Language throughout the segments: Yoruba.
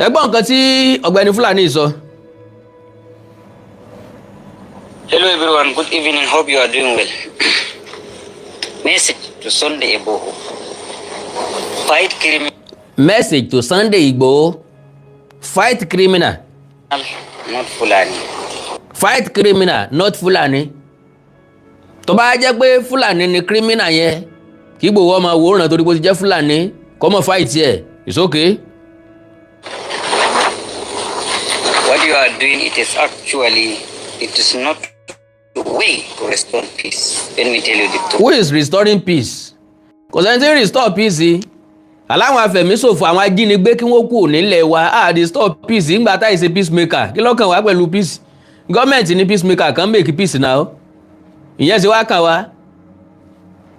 Ẹgbọ́n nǹkan tí ọ̀gbẹ́ni Fulani sọ. Hello everyone, good evening, hope you are doing well. Message to Sunday Igboho. Fight criminal. Message to Sunday Igboho. Fight criminal. Not Fulani. Fight criminal, not Fulani. Tó bá jẹ́ pé Fulani ni criminal yẹn, kí Igboho ọmọ wòran torí bó ti jẹ́ Fulani, kó má fight yẹ. It's okay. What you are doing, it is not the way to restore peace. Let me tell you the truth. Who is restoring peace? Kò sẹ́ni tí ń restore peace. Aláwọn afẹ̀míṣòfò àwọn ajínigbé kí wọ́n kú nílẹ̀ wa restore peace nígbà tá ìṣe peacemaker. Kí ló kàn wá pẹ̀lú peace? Gọ́ọ̀mẹ̀ntì ní peacemaker kan make peace now. Ìyẹn sì wá kàn wá.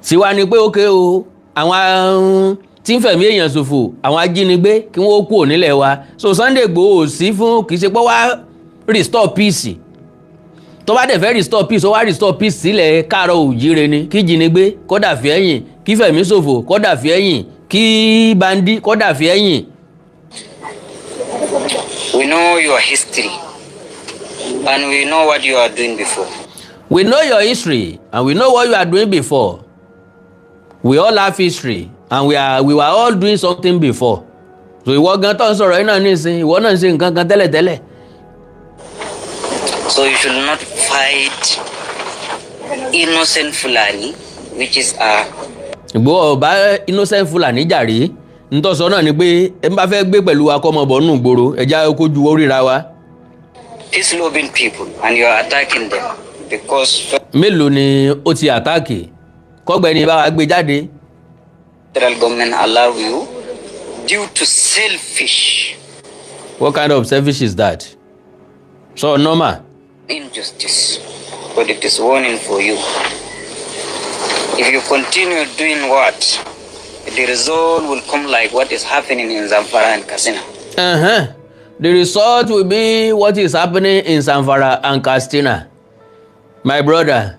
Sì wá ní pé ókè o, àwọn tí ń fẹ̀mí èèyàn ṣòfò, àwọn ajínigbé kí wọ́n kú nílẹ̀ wa. So Sunday Igboho sí fún kì í ṣe pé wá restore peace. Tó bá dẹ̀ fẹ́ restore peace, ó wá restore peace sílẹ̀ káàárọ̀ oòjíire ni. Kí jínigbé kó dà fi ẹ̀yìn, kí fẹ̀mí ṣòfò kó dà fi ẹ̀yìn, kí bandi kó dà fi ẹ̀yìn. We know your history and we know what you are doing before. We know your history and we know what you are doing before. We all have history and we were all doing something before. So ìwọ gan tó ń sọ̀rọ̀ yìí náà nísìn, ìwọ náà ń ṣe nǹkan kan tẹ́lẹ̀tẹ́lẹ̀. So you should not fight innocent Fulani, which is Igboho bá innocent Fulani jàre. Ntọ́sọ náà ni pé ẹ bá fẹ́ gbé pẹ̀lú akọ́mọbọ̀ nù gbòòrò ẹja kó ju oríra wa. peace-loving people and you are attacking them because Mélòó ni ó ti àtáàkì? Kọ́gbẹ́ni bá wa gbé jáde. federal government allow you due to selfish. What kind of selfish is that? So normal. Injustice, but it is warning for you. If you continue doing what, the result will come like what is happening in Zamfara and Katsina. The result will be what is happening in Zamfara and Katsina. My brother,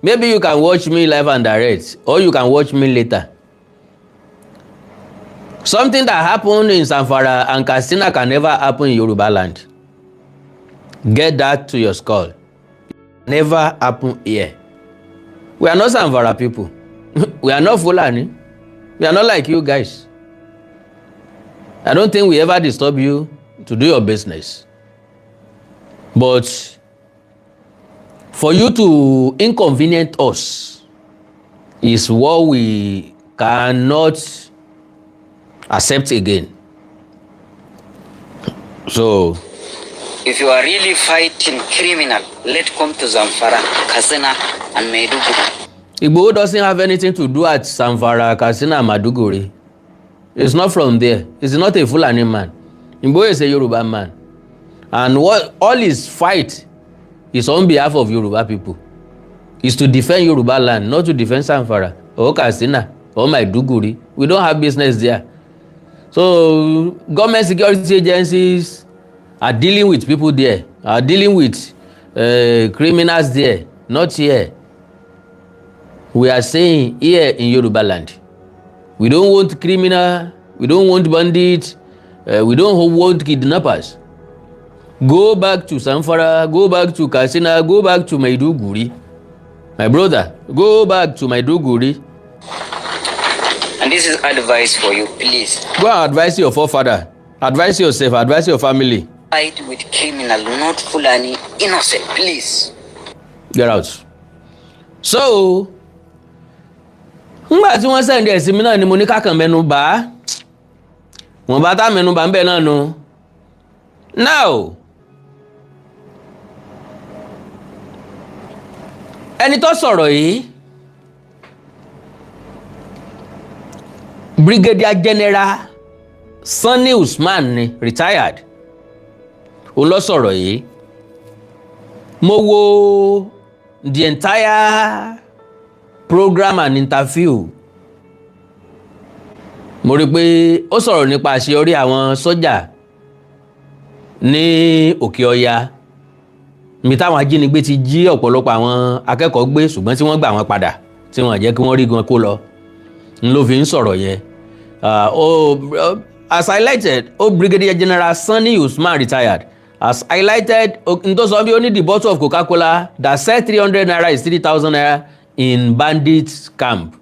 maybe you can watch me live and direct, or you can watch me later. Something that happened in Zamfara and Katsina can never happen in Yoruba land. Get that to your skull. Never happen here. We are not Zamfara people. We are not Fulani. We are not like you guys. I don't think we ever disturb you to do your business. But for you to inconvenience us is what we cannot accept again. So if you are really fighting criminal, let's come to Zamfara, Katsina, and Maiduguri. Igboho doesn't have anything to do at Zamfara, Katsina, and Maiduguri. It's not from there. He's not a Fulani man. Igboho is a Yoruba man. And what all his fight is on behalf of Yoruba people. Is to defend Yoruba land, not to defend Zamfara or Katsina or Maiduguri. We don't have business there. So government security agencies are dealing with people there, are dealing with criminals there, not here. We are saying here in Yoruba land, we don't want criminal, we don't want bandits, we don't want kidnappers. Go back to Zamfara, go back to Katsina, go back to Maiduguri. My brother, go back to Maiduguri. And this is advice for you, please. Go and advise your forefather, advise yourself, advise your family. Fight with criminal, not Fulani, innocent, please. Get out. So, nígbà tí wọ́n sẹ́ndì ẹ̀sìn mi náà ni mo ní kákan mẹ́nu bá. Wọ́n bá tá mẹ́nu bá ń bẹ̀ náà nu. Now, ẹni tó sọ̀rọ̀ yìí, Brigadier General Sani Usman ni retired. Òun ló sọ̀rọ̀ yìí. Mo wo the entire program and interview. Mo rí pé ó sọ̀rọ̀ nípa àṣeyọrí àwọn sọ́jà ní Òkè Ọya. Mi táwọn ajínigbé ti jí ọ̀pọ̀lọpọ̀ àwọn akẹ́kọ̀ọ́ gbé ṣùgbọ́n tí wọ́n gbà wọ́n padà tí wọ́n jẹ́ kí wọ́n rí gan kó lọ. N ló fi ń sọ̀rọ̀ yẹn. as highlighted, Brigadier General Sani Usman retired, has highlighted only the bottle of Coca-Cola that said 300 naira is 3,000 naira in bandits camp.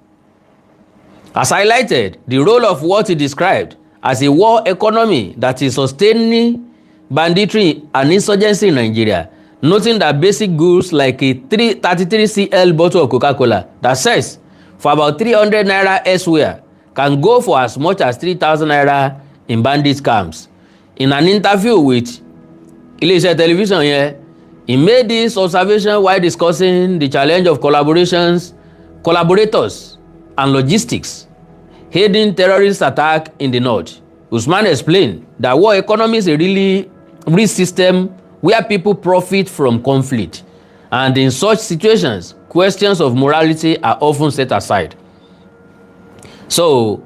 Has highlighted the role of what he described as a war economy that is sustaining banditry and insurgency in Nigeria, noting that basic goods like a 33 cl bottle of Coca-Cola that sells for about 300 naira elsewhere can go for as much as 3,000 naira in bandit camps. In an interview with Ilé-iṣẹ́ television yẹn, he made this observation while discussing the challenge of collaborators and logistics aiding terrorist attack in the north. Usman explained that war economy is a really real system where people profit from conflict, and in such situations, questions of morality are often set aside. So,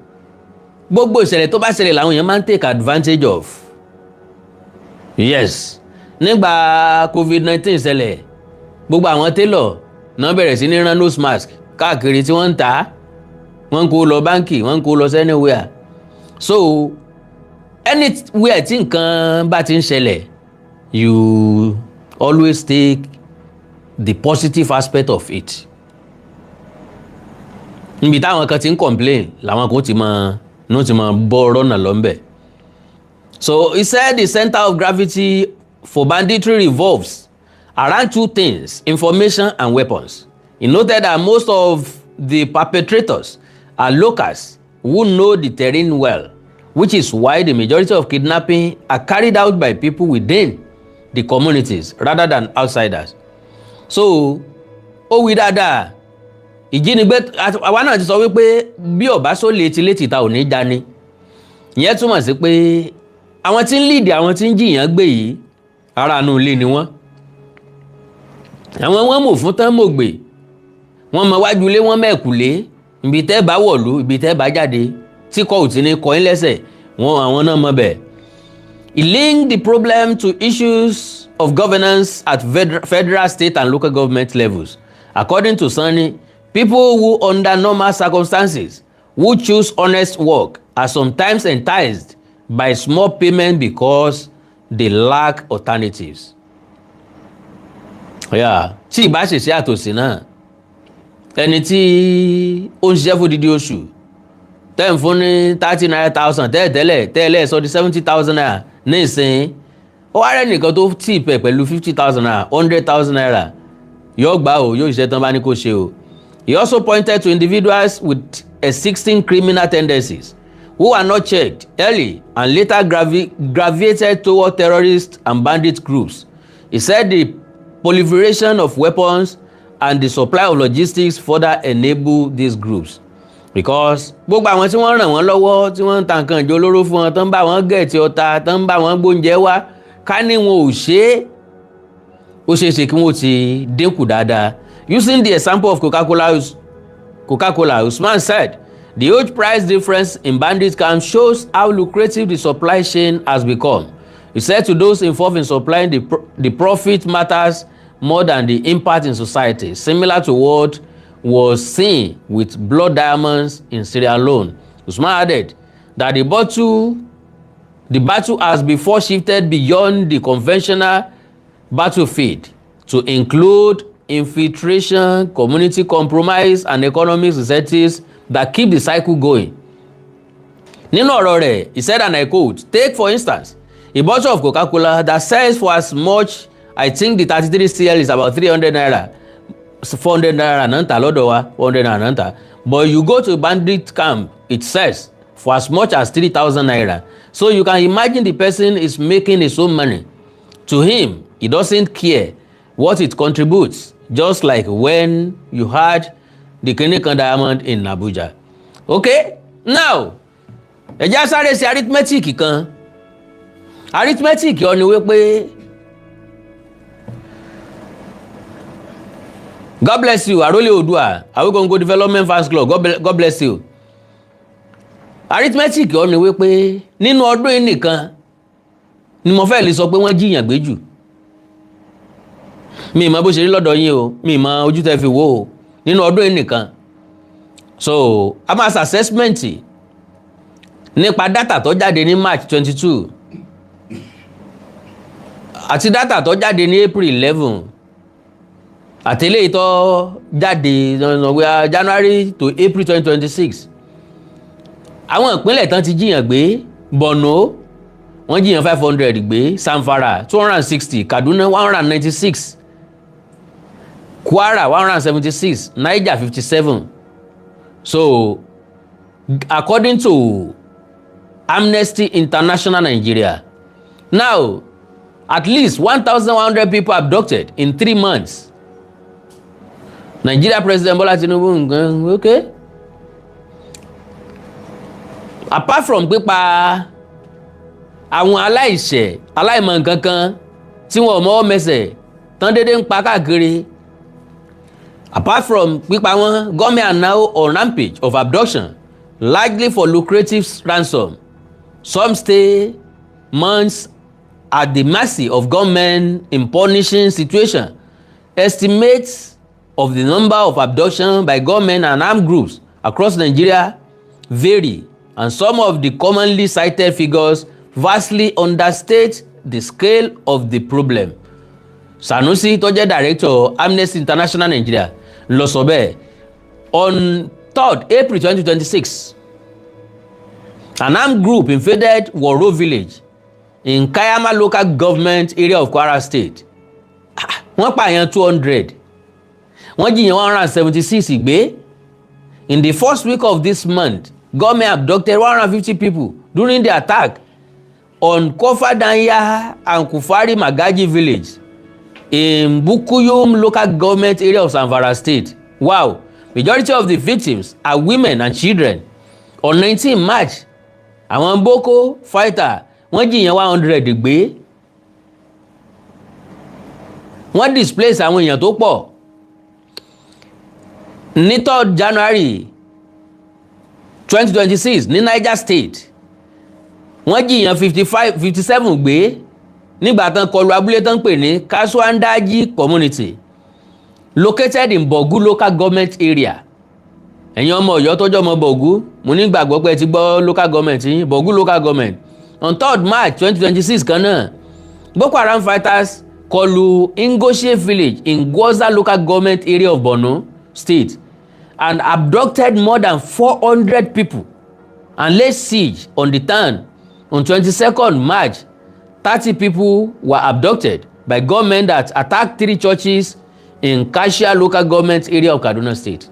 gbogbo ìṣẹ̀lẹ̀ tó bá ṣẹlẹ̀ làwọn èèyàn máa ń take advantage of. Yes, nígbà COVID-19 ṣẹlẹ̀, gbogbo àwọn tailor náà bẹ̀rẹ̀ sí ní rán nose mask káàkiri tí wọ́n ń tà á, wọ́n ń kó lọ báńkì, wọ́n ń kó lọ anywhere. So, anywhere tí nǹkan bá ti ń ṣẹlẹ̀, you always take the positive aspect of it. Níbi táwọn kan ti ń complain làwọn kan ti máa bọ́ rọ́nà lọ́nbẹ̀. So he said the center of gravity for banditry revolves around two things: information and weapons. He noted that most of the perpetrators are locals who know the terrain well, which is why the majority of kidnapping are carried out by people within the communities rather than outsiders. So ó wí dáadáa, ìjínigbé àwa náà ti sọ wípé bí ọ̀bá sólè etí ta ò ní dání. Ìyẹn túmọ̀ sí pé àwọn tí ń lead àwọn tí ń jìyàn gbé yìí ara inú ilé ni wọ́n. Àwọn wọ́n mọ̀ fún tán mọ̀ gbé, wọ́n mọ wájú ilé, wọ́n mẹ́kùlé, ibi tẹ́ bá wọ̀lú, ibi tẹ́ bá jáde, tí kò tí ní kọ́ lẹ́sẹ̀, àwọn náà mọ̀ bẹ́ẹ̀. He linked the problem to issues of governance at federal, state and local government levels. According to Sani, people who under normal circumstances who choose honest work are sometimes enticed by small payment because they lack alternatives. Yeah, tí ìbá ṣèṣe àtòsí náà, ẹni tí ó ń ṣiṣẹ́ fún dídí oṣù, tẹ́ ń fún ní 39,000 tẹ́lẹ̀ sọ di 70,000 naira ní ìsìn, ó wá rẹ̀ nìkan tó tì pẹ̀ pẹ̀lú 50,000 naira, 100,000 naira, yóò gbà ó, yóò ṣiṣẹ́ tán bá ní kó ṣe o. He also pointed to individuals with existing criminal tendencies who are not checked early and later gravitated toward terrorist and bandit groups. He said the proliferation of weapons and the supply of logistics further enable these groups. Because gbogbo àwọn tí wọ́n ràn wọ́n lọ́wọ́, tí wọ́n ń ta nǹkan ìjọ olóró fún wọn, tán bá wọn gẹ̀ẹ́tì ọta, tán bá wọn gbóúnjẹ wá, ká ní wọn ò ṣe é, ó ṣeé ṣe kí wọ́n ti dínkù dáadáa. Using the example of Coca-Cola, Usman said, the huge price difference in bandit camps shows how lucrative the supply chain has become. He said to those involved in supplying, the profit matters more than the impact in society, similar to what was seen with blood diamonds in Sierra Leone. Usman added that the battle has before shifted beyond the conventional battlefield to include infiltration, community compromise, and economic incentives that keep the cycle going. Nínú ọ̀rọ̀ rẹ̀, he said, and I quote, take for instance, a bottle of Coca-Cola that sells for as much, I think the 33 cl is about 300 naira, 400 naira náà ń tà lọ́dọ̀ wa, 400 naira náà ń tà. But you go to a bandit camp, it sells for as much as 3,000 naira. So you can imagine the person is making his own money. To him, he doesn't care what it contributes, just like when you had the Kinikan diamond in Abuja. Okay, now ẹ já sáré sí arithmetic kan. Arithmetic ó ní wípé God bless you, Arole Odua, Awikonko Development Fans Club, God bless you. Arithmetic ó ní wípé nínú ọdún yìí nìkan ni mo fẹ́ lè sọ pé wọ́n jiyàn gbé jù. Mi mọ̀ bó ṣe rí lọ́dọ̀ yín o, mi mọ̀ ojú tẹ́ fi wò ó, nínú ọdún yìí nìkan. So a máa ṣe assessment nípa data tó jáde ní March 22 àti data tó jáde ní April 11 àti eléyìí tó jáde January to April 2026 àwọn ìpínlẹ̀ tán ti jiyàn gbé Borno wọ́n jiyàn 500 gbé, Zamfara 260, Kaduna 196, Kwara 176, Niger 57. So according to Amnesty International Nigeria, now at least 1,100 people abducted in 3 months. Nigeria President Bola Tinubu, okay. Apart from pípa àwọn aláìṣẹ̀ aláìmọ̀ nǹkankan tí wọ́n mọ́ mẹ́sẹ̀ tán dédé ń pa káàkiri, apart from pípa wọn, government are now on rampage of abduction, largely for lucrative ransom. Some stay months at the mercy of government in punishing situation. Estimates of the number of abductions by government and armed groups across Nigeria vary, and some of the commonly cited figures vastly understate the scale of the problem. Sanusi tó jẹ́ director Amnesty International Nigeria ló sọ bẹ́ẹ̀. On 3rd April 2026, an armed group invaded Woro village in Kayama local government area of Kwara State. Wọ́n pààyàn 200. Wọ́n jiyàn 176 gbé. In the first week of this month, government abducted 150 people during the attack on Kofadanya and Kufari Magaji village in Bukuyum local government area of Zamfara State. Wow, majority of the victims are women and children. On 19 March, àwọn Boko fighter wọ́n jiyàn 100 gbé. Wọ́n displace àwọn èèyàn tó pọ̀. Ní 3rd January 2026 ní Niger State, wọ́n jiyàn 57 gbé nígbà tán kọlu abúlé tán pè ní Kasuandaji community located in Bogu local government area. Ẹ̀yin ọmọ Ọ̀yọ́ tọ́jọ́ ọmọ Bogu, mo ní gbàgbọ́ pé ti gbọ́ local government yín, Bogu local government. On 3rd March 2026 kan náà, Boko Haram fighters kọlu Ingoshe village in Gwoza local government area of Borno State and abducted more than 400 people and laid siege on the town. On 22nd March, 30 people were abducted by gunmen that attacked 3 churches in Kashia local government area of Kaduna State.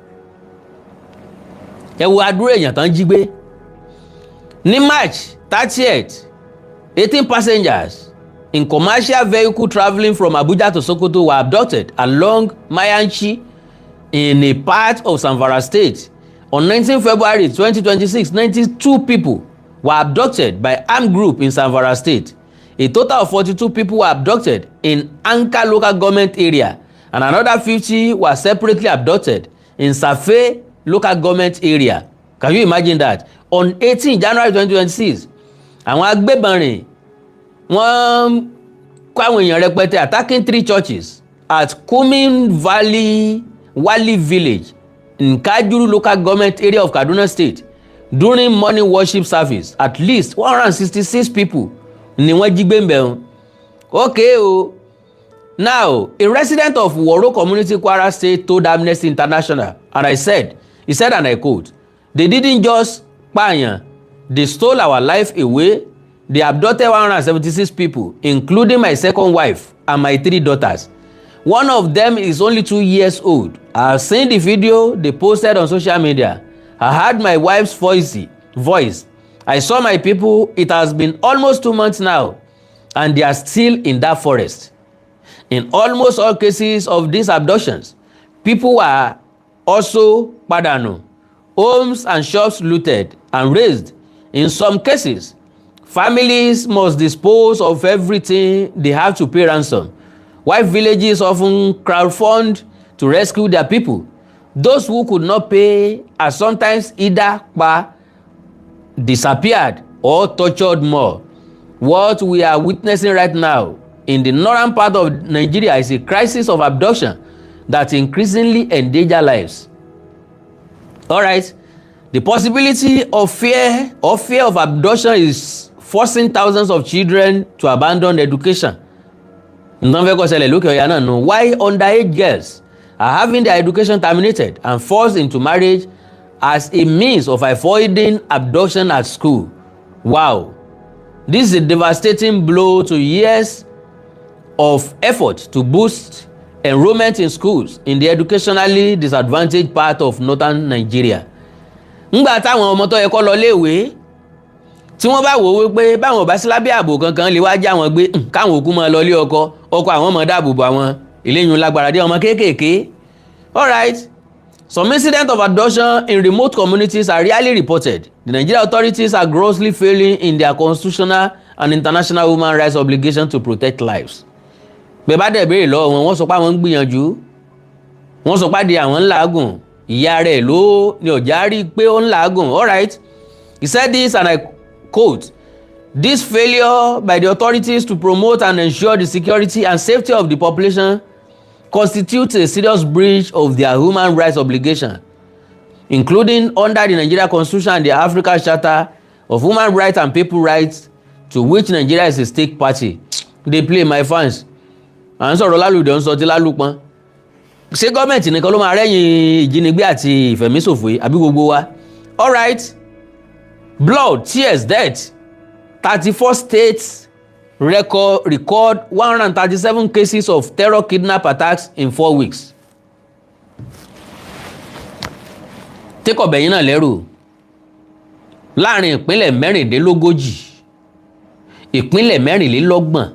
Ẹ wo àdúrà èèyàn tán jí gbé. Ní March 30th, 18 passengers in commercial vehicle traveling from Abuja to Sokoto were abducted along Mayanchi in a part of Zamfara State. On 19 February 2026, 92 people were abducted by armed group in Zamfara State. A total of 42 people were abducted in Anka local government area, and another 50 were separately abducted in Safe local government area. Can you imagine that? On 18 January 2026, àwọn agbébọn rìn wọ́n kó àwọn èèyàn rẹpẹtẹ attacking 3 churches at Kumin Wali village in Kajuru local government area of Kaduna State. During morning worship service, at least 166 people ni wọ́n jí gbé ńbẹ̀. Okay o. Now, a resident of Woro community Kwara State told Amnesty International, and he said, and I quote, "They didn't just pààyàn, they stole our life away. They abducted 176 people, including my second wife and my 3 daughters. One of them is only 2 years old. I have seen the video they posted on social media. I heard my wife's voice. I saw my people. It has been almost 2 months now, and they are still in that forest. In almost all cases of these abductions, people were also pàdánù, homes and shops looted and razed. In some cases, families must dispose of everything they have to pay ransom, while villages often crowdfund to rescue their people. Those who could not pay are sometimes either disappeared or tortured more. What we are witnessing right now in the northern part of Nigeria is a crisis of abduction that increasingly endanger lives." All right, The possibility of fear of abduction is forcing thousands of children to abandon education. Nǹkan fẹ́ kó ṣẹlẹ̀ lókè ọ̀yà náà nù. Why underage girls are having their education terminated and forced into marriage as a means of avoiding abduction at school. Wow. This is a devastating blow to years of effort to boost enrollment in schools in the educationally disadvantaged part of northern Nigeria. Ńgbà táwọn ọmọ tó yẹ kó lọ léèwé tí wọ́n bá wò wípé báwọn ò bá sí lábẹ́ ààbò kankan lè wá já wọn gbé káwọn òkú máa lọ lé ọkọ àwọn ọmọ dáàbò bò àwọn eléyìí lágbára dé ọmọ kéékèèké. All right. Some incidents of abduction in remote communities are rarely reported. The Nigerian authorities are grossly failing in their constitutional and international human rights obligation to protect lives. Bẹ́ẹ̀ bá dẹ̀ béèrè lọ́wọ́ wọn, wọ́n sọ pé àwọn ń gbìyànjú. Wọ́n sọ pé àdé àwọn ń làágùn. Ìyá rẹ̀ ló ní ọ̀já rí pé ó ń làágùn. All right. He said this, and I quote, "This failure by the authorities to promote and ensure the security and safety of the population constitutes a serious breach of their human rights obligation, including under the Nigeria Constitution and the African Charter of Human Rights and People Rights, to which Nigeria is a stake party." They play, my fans. À ń sọ̀rọ̀ lálùdẹ̀ ń sọ tí lálùpọ̀n. Ṣé gọ́ọ̀mẹ̀ntì nìkan ló máa rẹ́yìn ìjínigbé àti ìfẹ̀míṣòfò yìí àbí gbogbo wa? All right. Blood, tears, death. 34 states record 137 cases of terror kidnap attacks in 4 weeks. Take up ẹ̀yin náà lẹ́rù. Láàrin ìpínlẹ̀ mẹ́rìndínlógójì, ìpínlẹ̀ mẹ́rìnlélọ́gbọ̀n,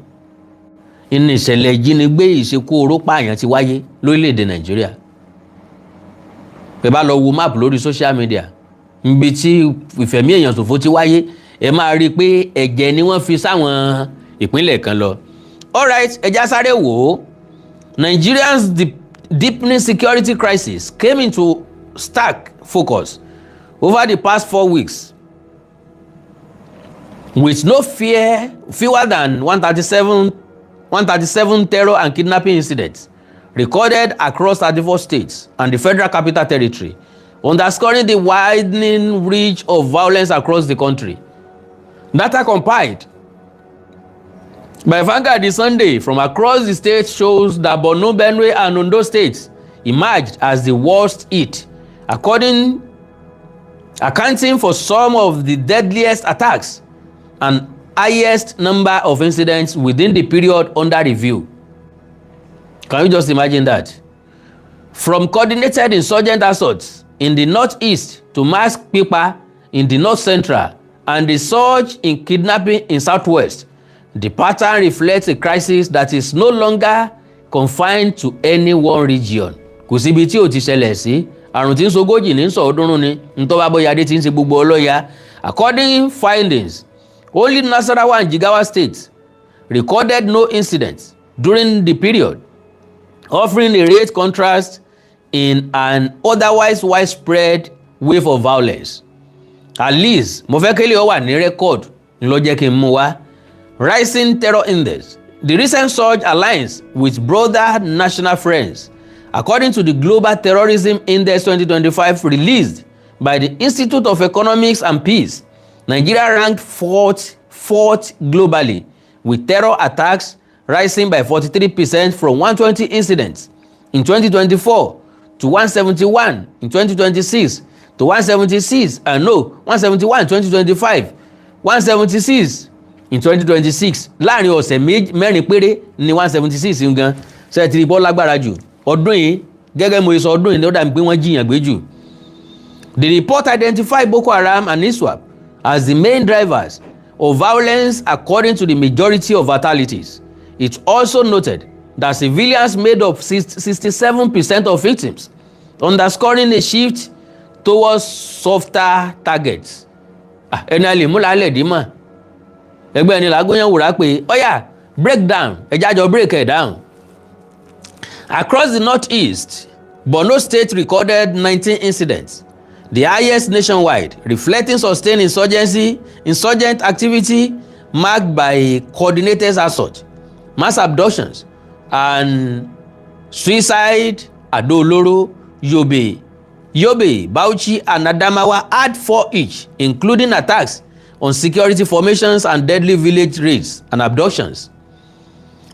ìní ìṣẹ̀lẹ̀ ìjínigbé ìṣekú oró pààyàn ti wáyé lórílẹ̀‐èdè Nàìjíríà. Bẹ́ẹ̀ bá lọ wo máàpù lórí social media, níbi tí ìfẹ̀mí èèyàn ṣòfò ti wáyé, ẹ máa rí i pé ẹ̀jẹ̀ ni wọ́n fi sáwọn ìpínlẹ̀ kan lọ. All right, ẹja sáré wò ó. Nigerians' deepening security crisis came into stark focus over the past 4 weeks, with no fewer than 137 terror and kidnapping incidents recorded across 34 states and the Federal Capital Territory, underscoring the widening reach of violence across the country. Data compiled by Vanguard this Sunday from across the state shows that Borno, Benue, and Ondo states emerged as the worst hit, accounting for some of the deadliest attacks and highest number of incidents within the period under review. Can you just imagine that? From coordinated insurgent assaults in the northeast to mass Nipa in the north central and the surge in kidnapping in southwest, the pattern reflects a crisis that is no longer confined to any one region. Kò síbi tí ò ti ṣẹlẹ̀ sí, àrùn tí ń sogójì ní sọ̀ọ́dúnrún ni, ntọ́ba bóyadé tí ń ṣe gbogbo ọlọ́ya. According findings, only Nasarawa and Jigawa states recorded no incidents during the period, offering a rare contrast in an otherwise widespread wave of violence. At least, mo fẹ́ kéle ó wà ní record ló jẹ́ kí n mú wá. Rising terror index. The recent surge aligns with broader national trends. According to the Global Terrorism Index 2025 released by the Institute of Economics and Peace, Nigeria ranked fourth globally, with terror attacks rising by 43% from 120 incidents in 2024 to 171 in 2026 to 171 in 2025, 176 in 2026. Láàrin ọ̀sẹ̀ mẹ́rin péré ní 176 nǹkan ṣe ti rí bọ́ lágbára jù. Ọdún yìí gẹ́gẹ́ mo sọ ọdún yìí ni ó dàbí pé wọ́n jiyàn gbé jù. The report identified Boko Haram and ISWAP as the main drivers of violence according to the majority of fatalities. It also noted that civilians made up 67% of victims, underscoring a shift towards softer targets. Ẹni a lè mú lálẹ́ dì mọ́. Ẹgbẹ́ ẹni làágóyàn wùrà pé ọ̀yà break down ẹja jọ break it down. Across the northeast, Borno State recorded 19 incidents, the highest nationwide, reflecting sustained insurgent activity marked by coordinated assault, mass abductions, and suicide. Ado Oloro, Yobe, Yobe, Bauchi, and Adamawa had 4 each, including attacks on security formations and deadly village raids and abductions.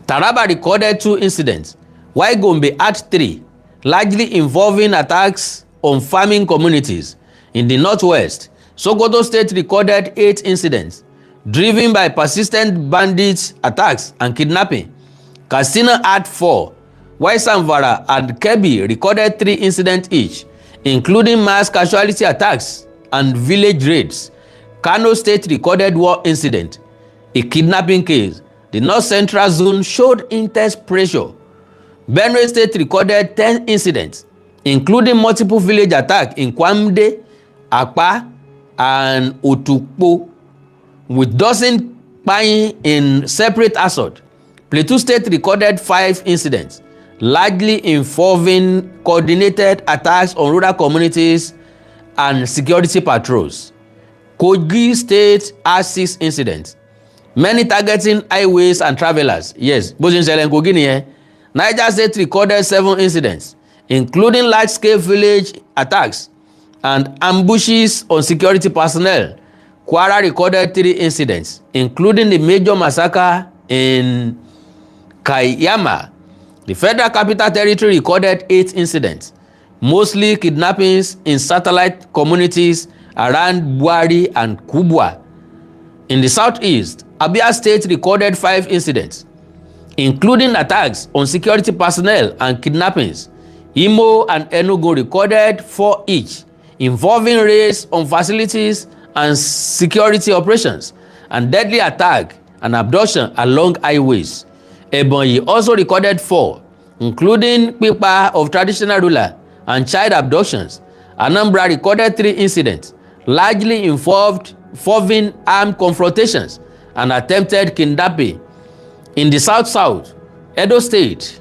Taraba recorded 2 incidents, while Gombe had 3, largely involving attacks on farming communities. In the northwest, Sokoto State recorded 8 incidents, driven by persistent bandit attacks and kidnapping. Katsina had 4, while Zamfara and Kebbi recorded 3 incidents each, including mass casualty attacks and village raids. Kano State recorded 1 incident, a kidnapping case. The North Central Zone showed intense pressure. Benue State recorded 10 incidents, including multiple village attacks in Kwamde, Akpa, and Otukpo, with dozens dying in separate assault. Plateau State recorded 5 incidents, largely involving coordinated attacks on rural communities and security patrols. Kogi State has 6 incidents, many targeting highways and travelers. Yes, bó ṣe ń ṣẹlẹ̀ Kogi nìyẹn. Niger State recorded 7 incidents, including large-scale village attacks and ambushes on security personnel. Kwara recorded 3 incidents, including the major massacre in Kayama. The Federal Capital Territory recorded 8 incidents, mostly kidnappings in satellite communities around Buari and Kubwa. In the southeast, Abia State recorded 5 incidents, including attacks on security personnel and kidnappings. Imo and Enugu recorded 4 each, involving raids on facilities and security operations, and deadly attack and abduction along highways. Ebonyi also recorded 4, including pipa of traditional ruler and child abductions. Anambra recorded 3 incidents, largely involving armed confrontations and attempted kidnapping. In the South-South, Edo State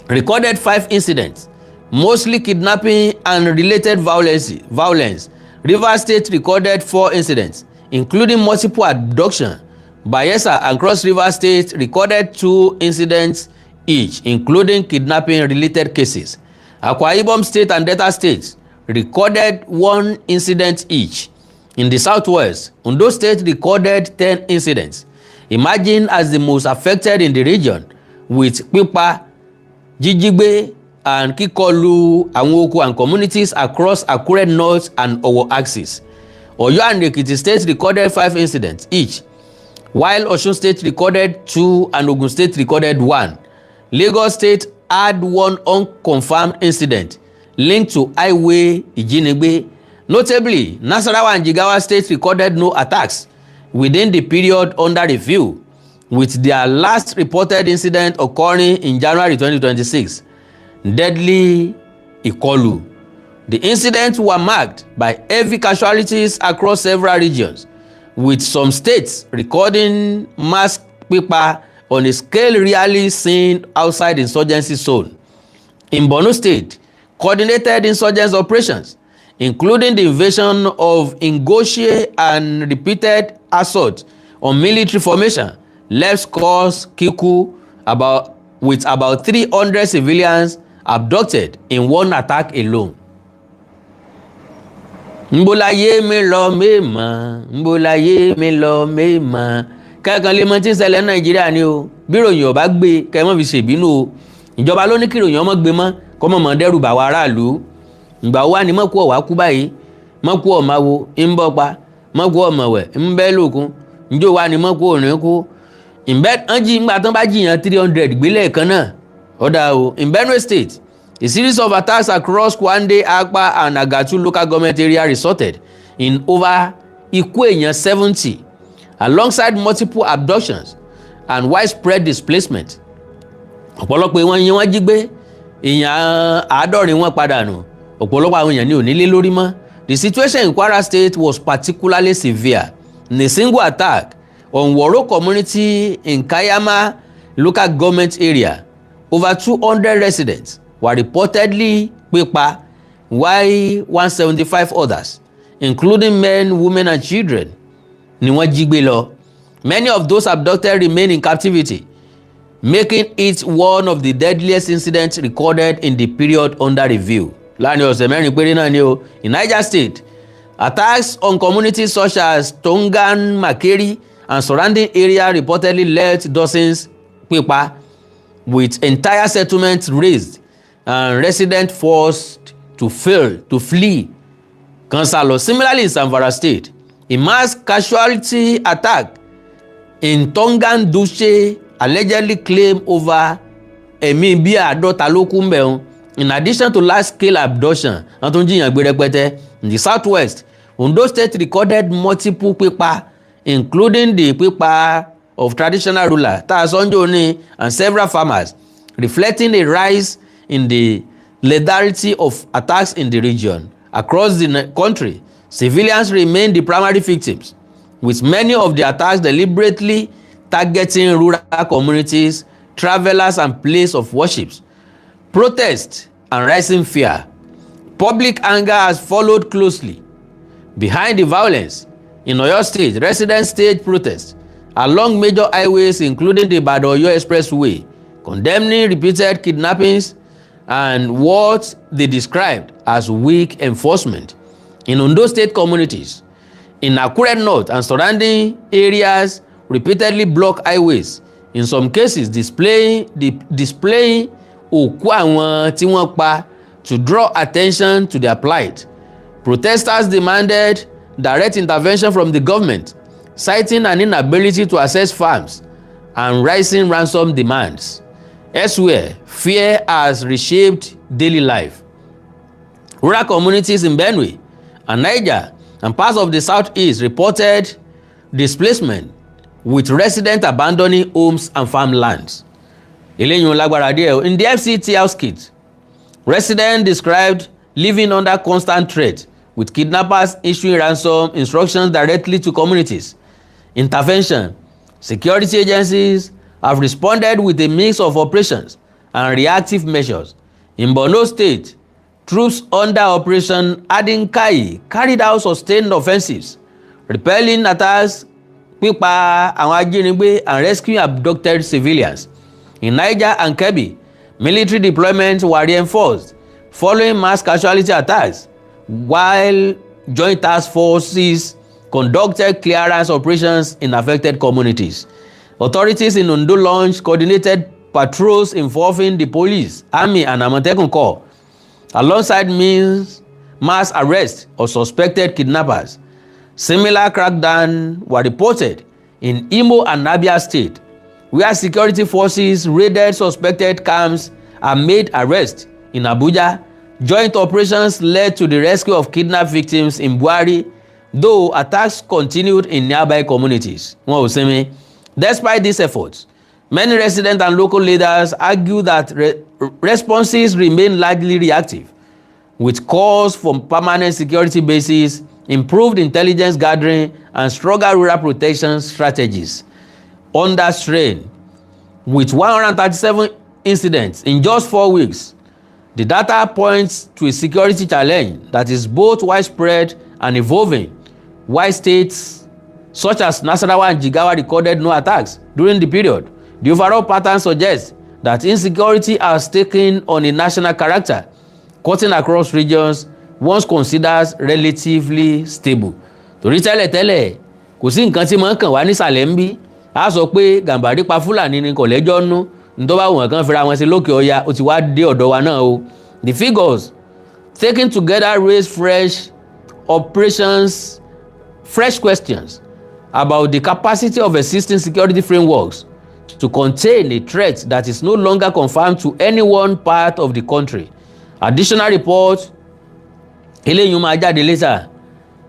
recorded 5 incidents, mostly kidnapping and related violence. Rivers State recorded 4 incidents, including multiple abductions. Bayelsa and Cross River State recorded 2 incidents each, including kidnapping-related cases. Akwa Ibom State and Delta States recorded 1 incident each. In the Southwest, Ondo State recorded 10 incidents, emerging as the most affected in the region, with Pipa, Jijigbe, and Kikolu, Anwoku, and communities across Akure North and Owo axis. Oyo and Ekiti State recorded 5 incidents each, while Osun State recorded 2 and Ogun State recorded 1. Lagos State had 1 unconfirmed incident linked to highway Ijinigbe. Notably, Nasarawa and Jigawa State recorded no attacks within the period under review, with their last reported incident occurring in January 2026, deadly Ikolu. The incidents were marked by heavy casualties across several regions, with some states recording mass pipa on a scale rarely seen outside insurgency zone. In Borno State, coordinated insurgents operations, including the invasion of Ngoshie and repeated assault on military formation, left scores Kiku with about 300 civilians abducted in 1 attack alone. Mbolaye mi lọ mẹ́mọ́, mbolaye mi lọ mẹ́mọ́. Kẹ́kàn lè mọ tí ń ṣẹlẹ̀ Nàìjíríà ni o. Bí ròyìn ọba gbé kẹ́mọ́ fi ṣèbínú o. Ìjọba ló ní kí ròyìn ọmọ gbé mọ́ kọ́mọ̀ mọ́ dẹ́rù bà wá aráàlú. Ìgbà wo wá ni mọ́kú ọ̀wá kú báyìí? Mọ́kú ọ̀máwo ń bọ́ pa, mọ́kú ọ̀mọ̀wẹ̀ ń bẹ́ lókun. Ǹjọ́ wá ni mọ́kú òrìn kú. Ńgbà tán bá jiyàn 300 gbélé kan náà. Ọ̀dà o. In Benue State, a series of attacks across Kwande, Akpa, and Agatu local government area resulted in over ikú èèyàn 70, alongside multiple abductions and widespread displacement. Ọ̀pọ̀lọpọ̀ wọn yẹn wọ́n jí gbé, èèyàn 90 wọn padà nù. Ọ̀pọ̀lọpọ̀ àwọn èèyàn ní ò nílé lórí mọ́. The situation in Kwara State was particularly severe. In a single attack on Woro community in Kayama local government area, over 200 residents were reportedly pipa, while 175 others, including men, women, and children, ni wọ́n jí gbé lọ. Many of those abducted remain in captivity, making it one of the deadliest incidents recorded in the period under review. láàrin ọ̀sẹ̀ mẹ́rin péré náà ni o. In Niger State, attacks on communities such as Tongan, Makeri and surrounding area reportedly left dozens pípa, with entire settlements razed and residents forced to flee kan sá lọ. Similarly, in Zamfara State, a mass casualty attack in Tongan Dutse allegedly claimed over ẹ̀mí bí 50 ló kú ńbẹ̀. In addition to large-scale abduction, wọ́n tún jiyàn gbé rẹpẹtẹ. In the southwest, Ondo State recorded multiple pípa, including the pípa of traditional ruler Taasonjoni and several farmers, reflecting a rise in the lethality of attacks in the region. Across the country, civilians remain the primary victims, with many of the attacks deliberately targeting rural communities, travelers and places of worship. Protests and rising fear. Public anger has followed closely. Behind the violence, in Oyo State, residents staged protests along major highways including the Ibadan-Oyo Expressway, condemning repeated kidnappings and what they described as weak enforcement. In Ondo State communities, in Akure North and surrounding areas, repeatedly block highways, in some cases displaying òkú àwọn tí wọ́n pa to draw attention to their plight. Protesters demanded direct intervention from the government, citing an inability to access farms and rising ransom demands. Elsewhere, fear has reshaped daily life. Rural communities in Benue and Niger and parts of the southeast reported displacement, with residents abandoning homes and farmlands. Eléyìí lágbára díẹ̀. In the FCT outskirts, residents described living under constant threat, with kidnappers issuing ransom instructions directly to communities. Intervention. Security agencies have responded with a mix of operations and reactive measures. In Borno State, troops under Operation Adinkai carried out sustained offensives, repelling attacks, pípa àwọn ajínigbé and rescuing abducted civilians. In Niger and Kebbi, military deployments were reinforced following mass casualty attacks, while joint task forces conducted clearance operations in affected communities. Authorities in Ondo launched coordinated patrols involving the police, army and Amotekun Corps, alongside mass arrests of suspected kidnappers. Similar crackdowns were reported in Imo and Abia State, where security forces raided suspected camps and made arrests. In Abuja, joint operations led to the rescue of kidnapped victims in Buhari, though attacks continued in nearby communities. Despite these efforts, many residents and local leaders argue that responses remain largely reactive, with calls for permanent security bases, improved intelligence gathering, and stronger rural protection strategies. Under strain, with 137 incidents in just 4 weeks, the data points to a security challenge that is both widespread and evolving. While states such as Nasarawa and Jigawa recorded no attacks during the period, the overall pattern suggests that insecurity has taken on a national character, cutting across regions once considered relatively stable. Torí tẹ́lẹ̀tẹ́lẹ̀ kò sí nǹkan tí máa ń kàn wá nísàlẹ̀ ń bí. A sọ pé Gàmbàrí pa Fúlàní ni kò lẹ́jọ́ nú, nítorí bá wọn kan fira wọn sí lókè ọya ó ti wá dé ọ̀dọ̀ wa náà o. The figures taken together raise fresh questions about the capacity of existing security frameworks to contain a threat that is no longer confined to any one part of the country. Additional reports eléyìí máa jáde later.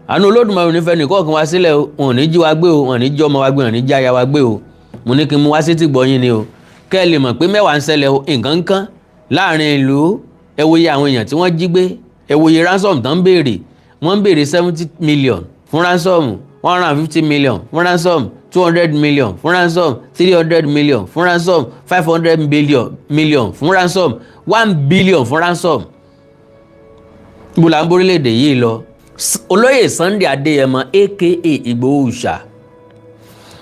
Àánú Olódùmarè nífẹ̀ẹ́ nìkan kan wá sílẹ̀ o, wọn ò ní jí wa gbé o, wọn ò ní jí ọmọ wa gbé, wọn ò ní jí aya wa gbé o. Mo ní kí n mú wá sétí gbọ́yìn ni o. Kẹ́ ẹ lè mọ̀ pé mẹ́wàá ń ṣẹlẹ̀ o, nǹkan kan láàrin ìlú. Ẹ wo iye àwọn èèyàn tí wọ́n jí gbé, ẹ wo iye ransom tán ń béèrè. Wọ́n ń béèrè 70 million fún ransom, 150 million fún ransom, 200 million fún ransom, 300 million fún ransom, 500 million fún ransom, 1 billion fún ransom. Bó la ń borílẹ̀-èdè yìí lọ. Olóyè Sunday Adéyẹmọ aka Igboho Òòṣà,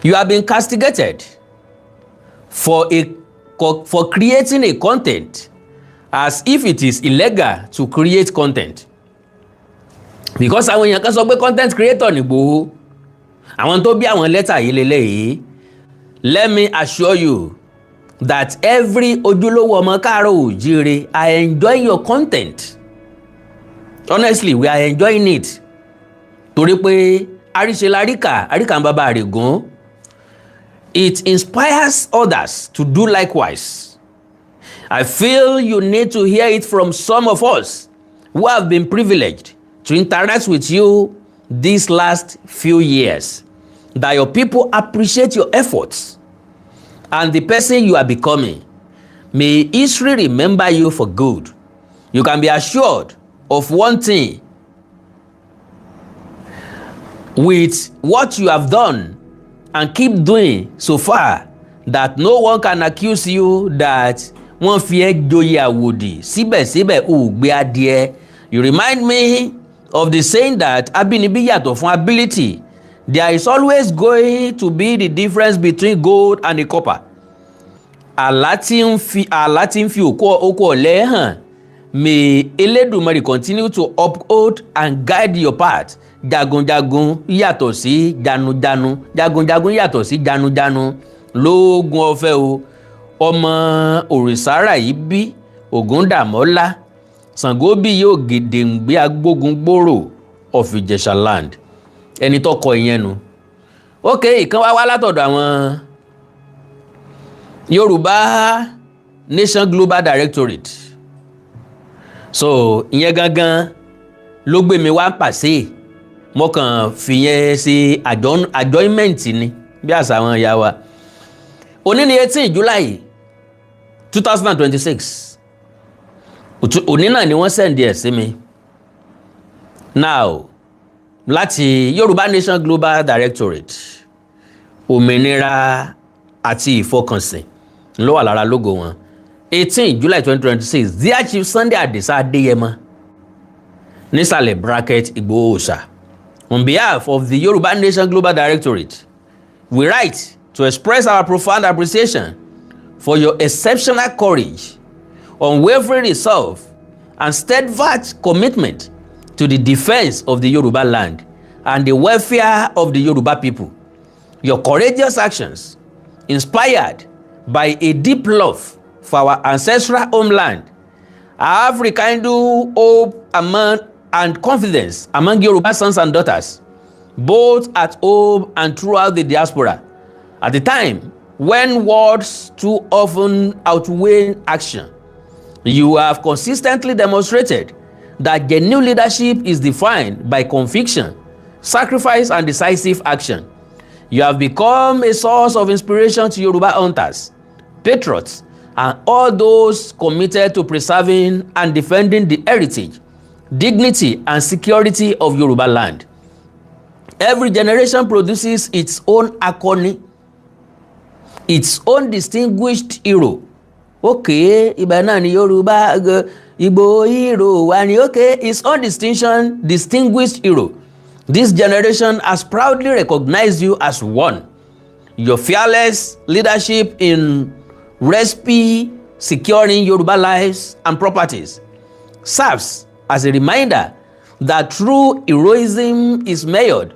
you have been castigated for creating a content as if it is illegal to create content. Because àwọn èèyàn kan sọ pé content creator ni Igboho. Àwọn tó bí àwọn lẹ́tà yìí lélẹ́yìí. Let me assure you that every ojúlówó ọmọ káàárọ̀ oòjíire are enjoying your content. Honestly, we are enjoying it. Torí pé àríṣe láríkà, àríkà ń bàbá rẹ̀ gan. It inspires others to do likewise. I feel you need to hear it from some of us who have been privileged to interact with you these last few years, that your people appreciate your efforts and the person you are becoming. May history remember you for good. You can be assured of one thing: with what you have done and keep doing so far, that no one can accuse you that wọ́n fi ẹ́ joyè àwòdì síbẹ̀síbẹ̀ ò gbé adìẹ. You remind me of the saying that abínibí yàtọ̀ fún ability. There is always going to be the difference between gold and the copper. Àlá tí ń fi oko ọ̀lẹ hàn. May Elédùmarè continue to uphold and guide your path. Jagunjagun yàtọ̀ sí janujanu. Jagunjagun yàtọ̀ sí janujanu. Lóògùn ọ̀fẹ́ o. Ọmọ òrìṣàrà yìí bí Ògúndàmọ́lá. Ṣàngó bí yóò Gèdèǹgbé agbógungbòrò of Ìjẹ̀ṣà land. Ẹni tó kọ ìyẹn nu. Okay, ìkan wá látọ̀dọ̀ àwọn Yorùbá Nation Global Directorate. So ìyẹn gangan ló gbé mi wá pàṣẹ. Mo kàn fìyẹn sí adjournment ni bí àṣà àwọn ìyá wa. Òní ni 18 July 2026. Òní náà ni wọ́n send ẹ̀ sí mi. Now, láti Yorùbá Nation Global Directorate, òmìnira àti ìfọkànsìn ló wà lára logo wọn. 18 July 2026, Dear Chief Sunday Adisa Adeyemo, nísàlẹ̀ bracket Igboho Òòṣà. On behalf of the Yorùbá Nation Global Directorate, we write to express our profound appreciation for your exceptional courage, unwavering resolve, and steadfast commitment to the defense of the Yoruba land and the welfare of the Yoruba people. Your courageous actions, inspired by a deep love for our ancestral homeland, have rekindled hope and confidence among Yoruba sons and daughters, both at home and throughout the diaspora. At the time when words too often outweigh action, you have consistently demonstrated that genuine leadership is defined by conviction, sacrifice, and decisive action. You have become a source of inspiration to Yoruba hunters, patriots, and all those committed to preserving and defending the heritage, dignity, and security of Yoruba land. Every generation produces its own akọni, its own distinguished hero. Okay, ibẹ̀ náà ni Yorùbá Igbo hero wa ni. Okay, its own distinguished hero. This generation has proudly recognized you as one. Your fearless leadership in securing Yoruba lives and properties serves as a reminder that true heroism is measured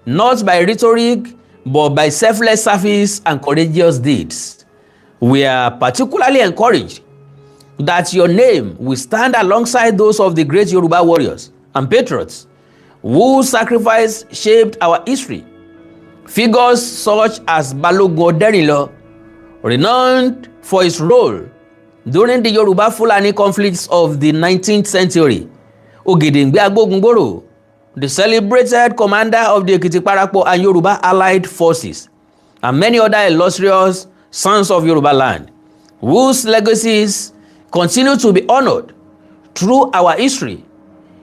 not by rhetoric but by selfless service and courageous deeds. We are particularly encouraged that your name will stand alongside those of the great Yoruba warriors and patriots whose sacrifice shaped our history. Figures such as Balogun Oderinlo, renowned for his role during the Yoruba Fulani conflicts of the 19th century, Ogedengbe Agbogungboro, the celebrated commander of the Ekiti Parapọ̀ and Yoruba allied forces, and many other illustrious sons of Yoruba land, whose legacies continue to be honored through our history,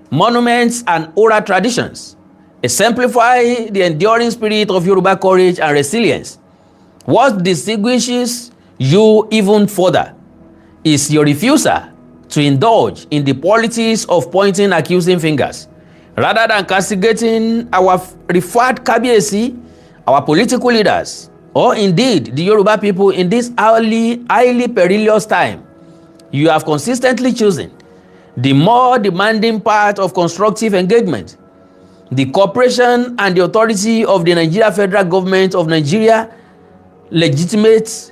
monuments, and oral traditions, exemplify the enduring spirit of Yoruba courage and resilience. What distinguishes you even further is your refusal to indulge in the politics of pointing accusing fingers. Rather than castigating our referred Kabiyesi, our political leaders, or indeed the Yoruba people in this highly perilous time, you have consistently chosen the more demanding part of constructive engagement. The cooperation and the authority of the Nigeria federal government of Nigeria legitimized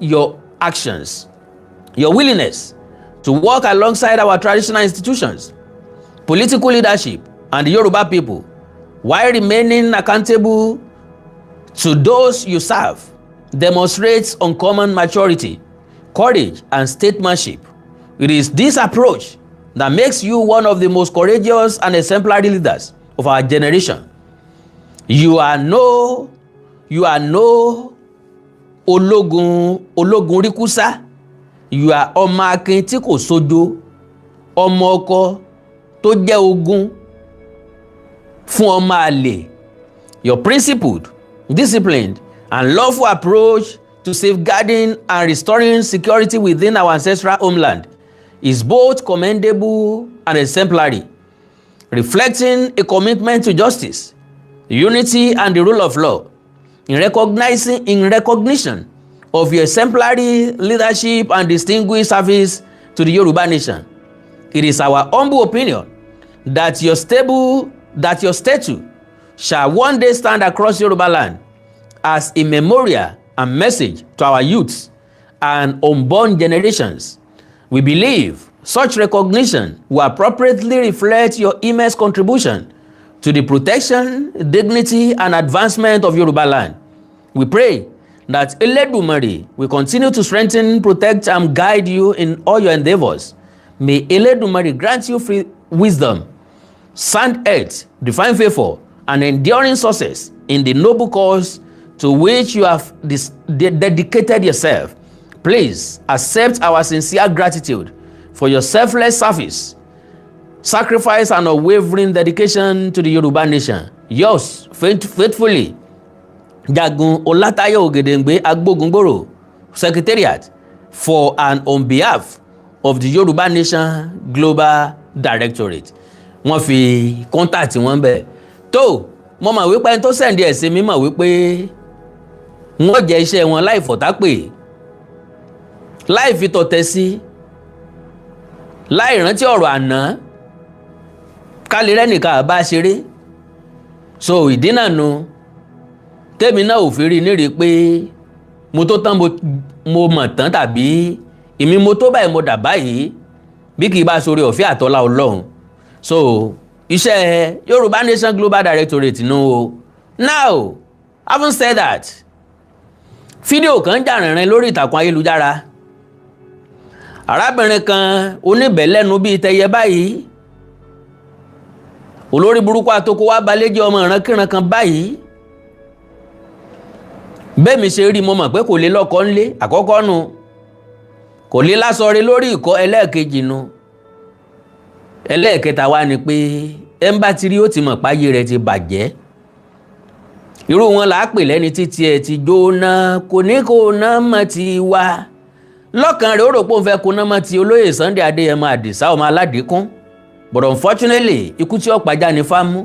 your actions, your willingness to work alongside our traditional institutions, political leadership, and the Yoruba people, while remaining accountable to those you serve, demonstrates uncommon maturity, courage, and statesmanship. It is this approach that makes you one of the most courageous and exemplary leaders of our generation. You are no ológun ríkúsá. You are ọmọ akin tí kò sójo, ọmọ ọkọ tó jẹ́ ogun fún ọmọ àlè. Your principled, disciplined, and lawful approach to safeguarding and restoring security within our ancestral homeland is both commendable and exemplary, reflecting a commitment to justice, unity, and the rule of law. In recognition of your exemplary leadership and distinguished service to the Yoruba nation, it is our humble opinion that your statue shall one day stand across Yoruba land as a memorial and message to our youths and unborn generations. We believe such recognition will appropriately reflect your immense contribution to the protection, dignity, and advancement of Yoruba land. We pray that Eledumare will continue to strengthen, protect, and guide you in all your endeavors. May Eledumare grant you free wisdom, sound health, divine favor, and enduring success in the noble cause to which you have dedicated yourself. Please accept our sincere gratitude for your selfless service, sacrifice, and unwavering dedication to the Yoruba nation. Yours faithfully, Jagun Olatayo Ogedengbe Agbogungboro, Secretariat, for and on behalf of the Yoruba Nation Global Directorate. Wọ́n fi contact wọn bẹ̀. Tó mo mọ̀ wípé ẹni tó sẹ̀ndí ẹ̀ sí mi mọ̀ wípé wọ́n jẹ́ iṣẹ́ wọn láì fọ̀tápè, láì fi tọ̀tẹ̀ sí, láì rántí ọ̀rọ̀ àná, kálí rẹ́nìkan àbá ṣeré. So ìdí náà nu tèmi náà ò fi rí nírí pé mo tó tán mo mọ̀ tán tàbí èmi mo tó báyìí mo dà báyìí bí kì í bá sórí ọ̀fẹ́ àtọ́lá Ọlọ́run. So iṣẹ́ Yoruba Nation Global Directorate nù o. Now, having said that, fídíò kan jà rìnrìn lórí ìtàkùn ayélujára. Arábìnrin kan oníbẹ̀lẹ́nu bíi tẹyẹ báyìí, olórí burúkú àtòkò wá balẹ̀jẹ́ ọmọ ìrankíran kan báyìí. Bẹ́ẹ̀mi ṣe rí mo mọ̀ pé kò lè lọ́kọ ńlé àkọ́kọ́ nu, kò lè lásọrí lórí ìkọ́ ẹlẹ́ẹ̀kejì nu. Ẹlẹ́ẹ̀kẹta wá ni pé ẹ̀ńbà tí rí ó ti mọ̀ páyé rẹ̀ ti bàjẹ́. Irú wọn là á pè lẹ́ni títí ẹ̀ ti jóná, kò ní kò ná mọ̀ ti wá. Lọ́kàn rẹ̀ ó rò pé òun fẹ́ kó ná mọ̀ ti olóyè Sunday Adéyẹmọ Àdìsá ọmọ Aládìkún. But unfortunately, ikú tí ó pàjá ní fámú.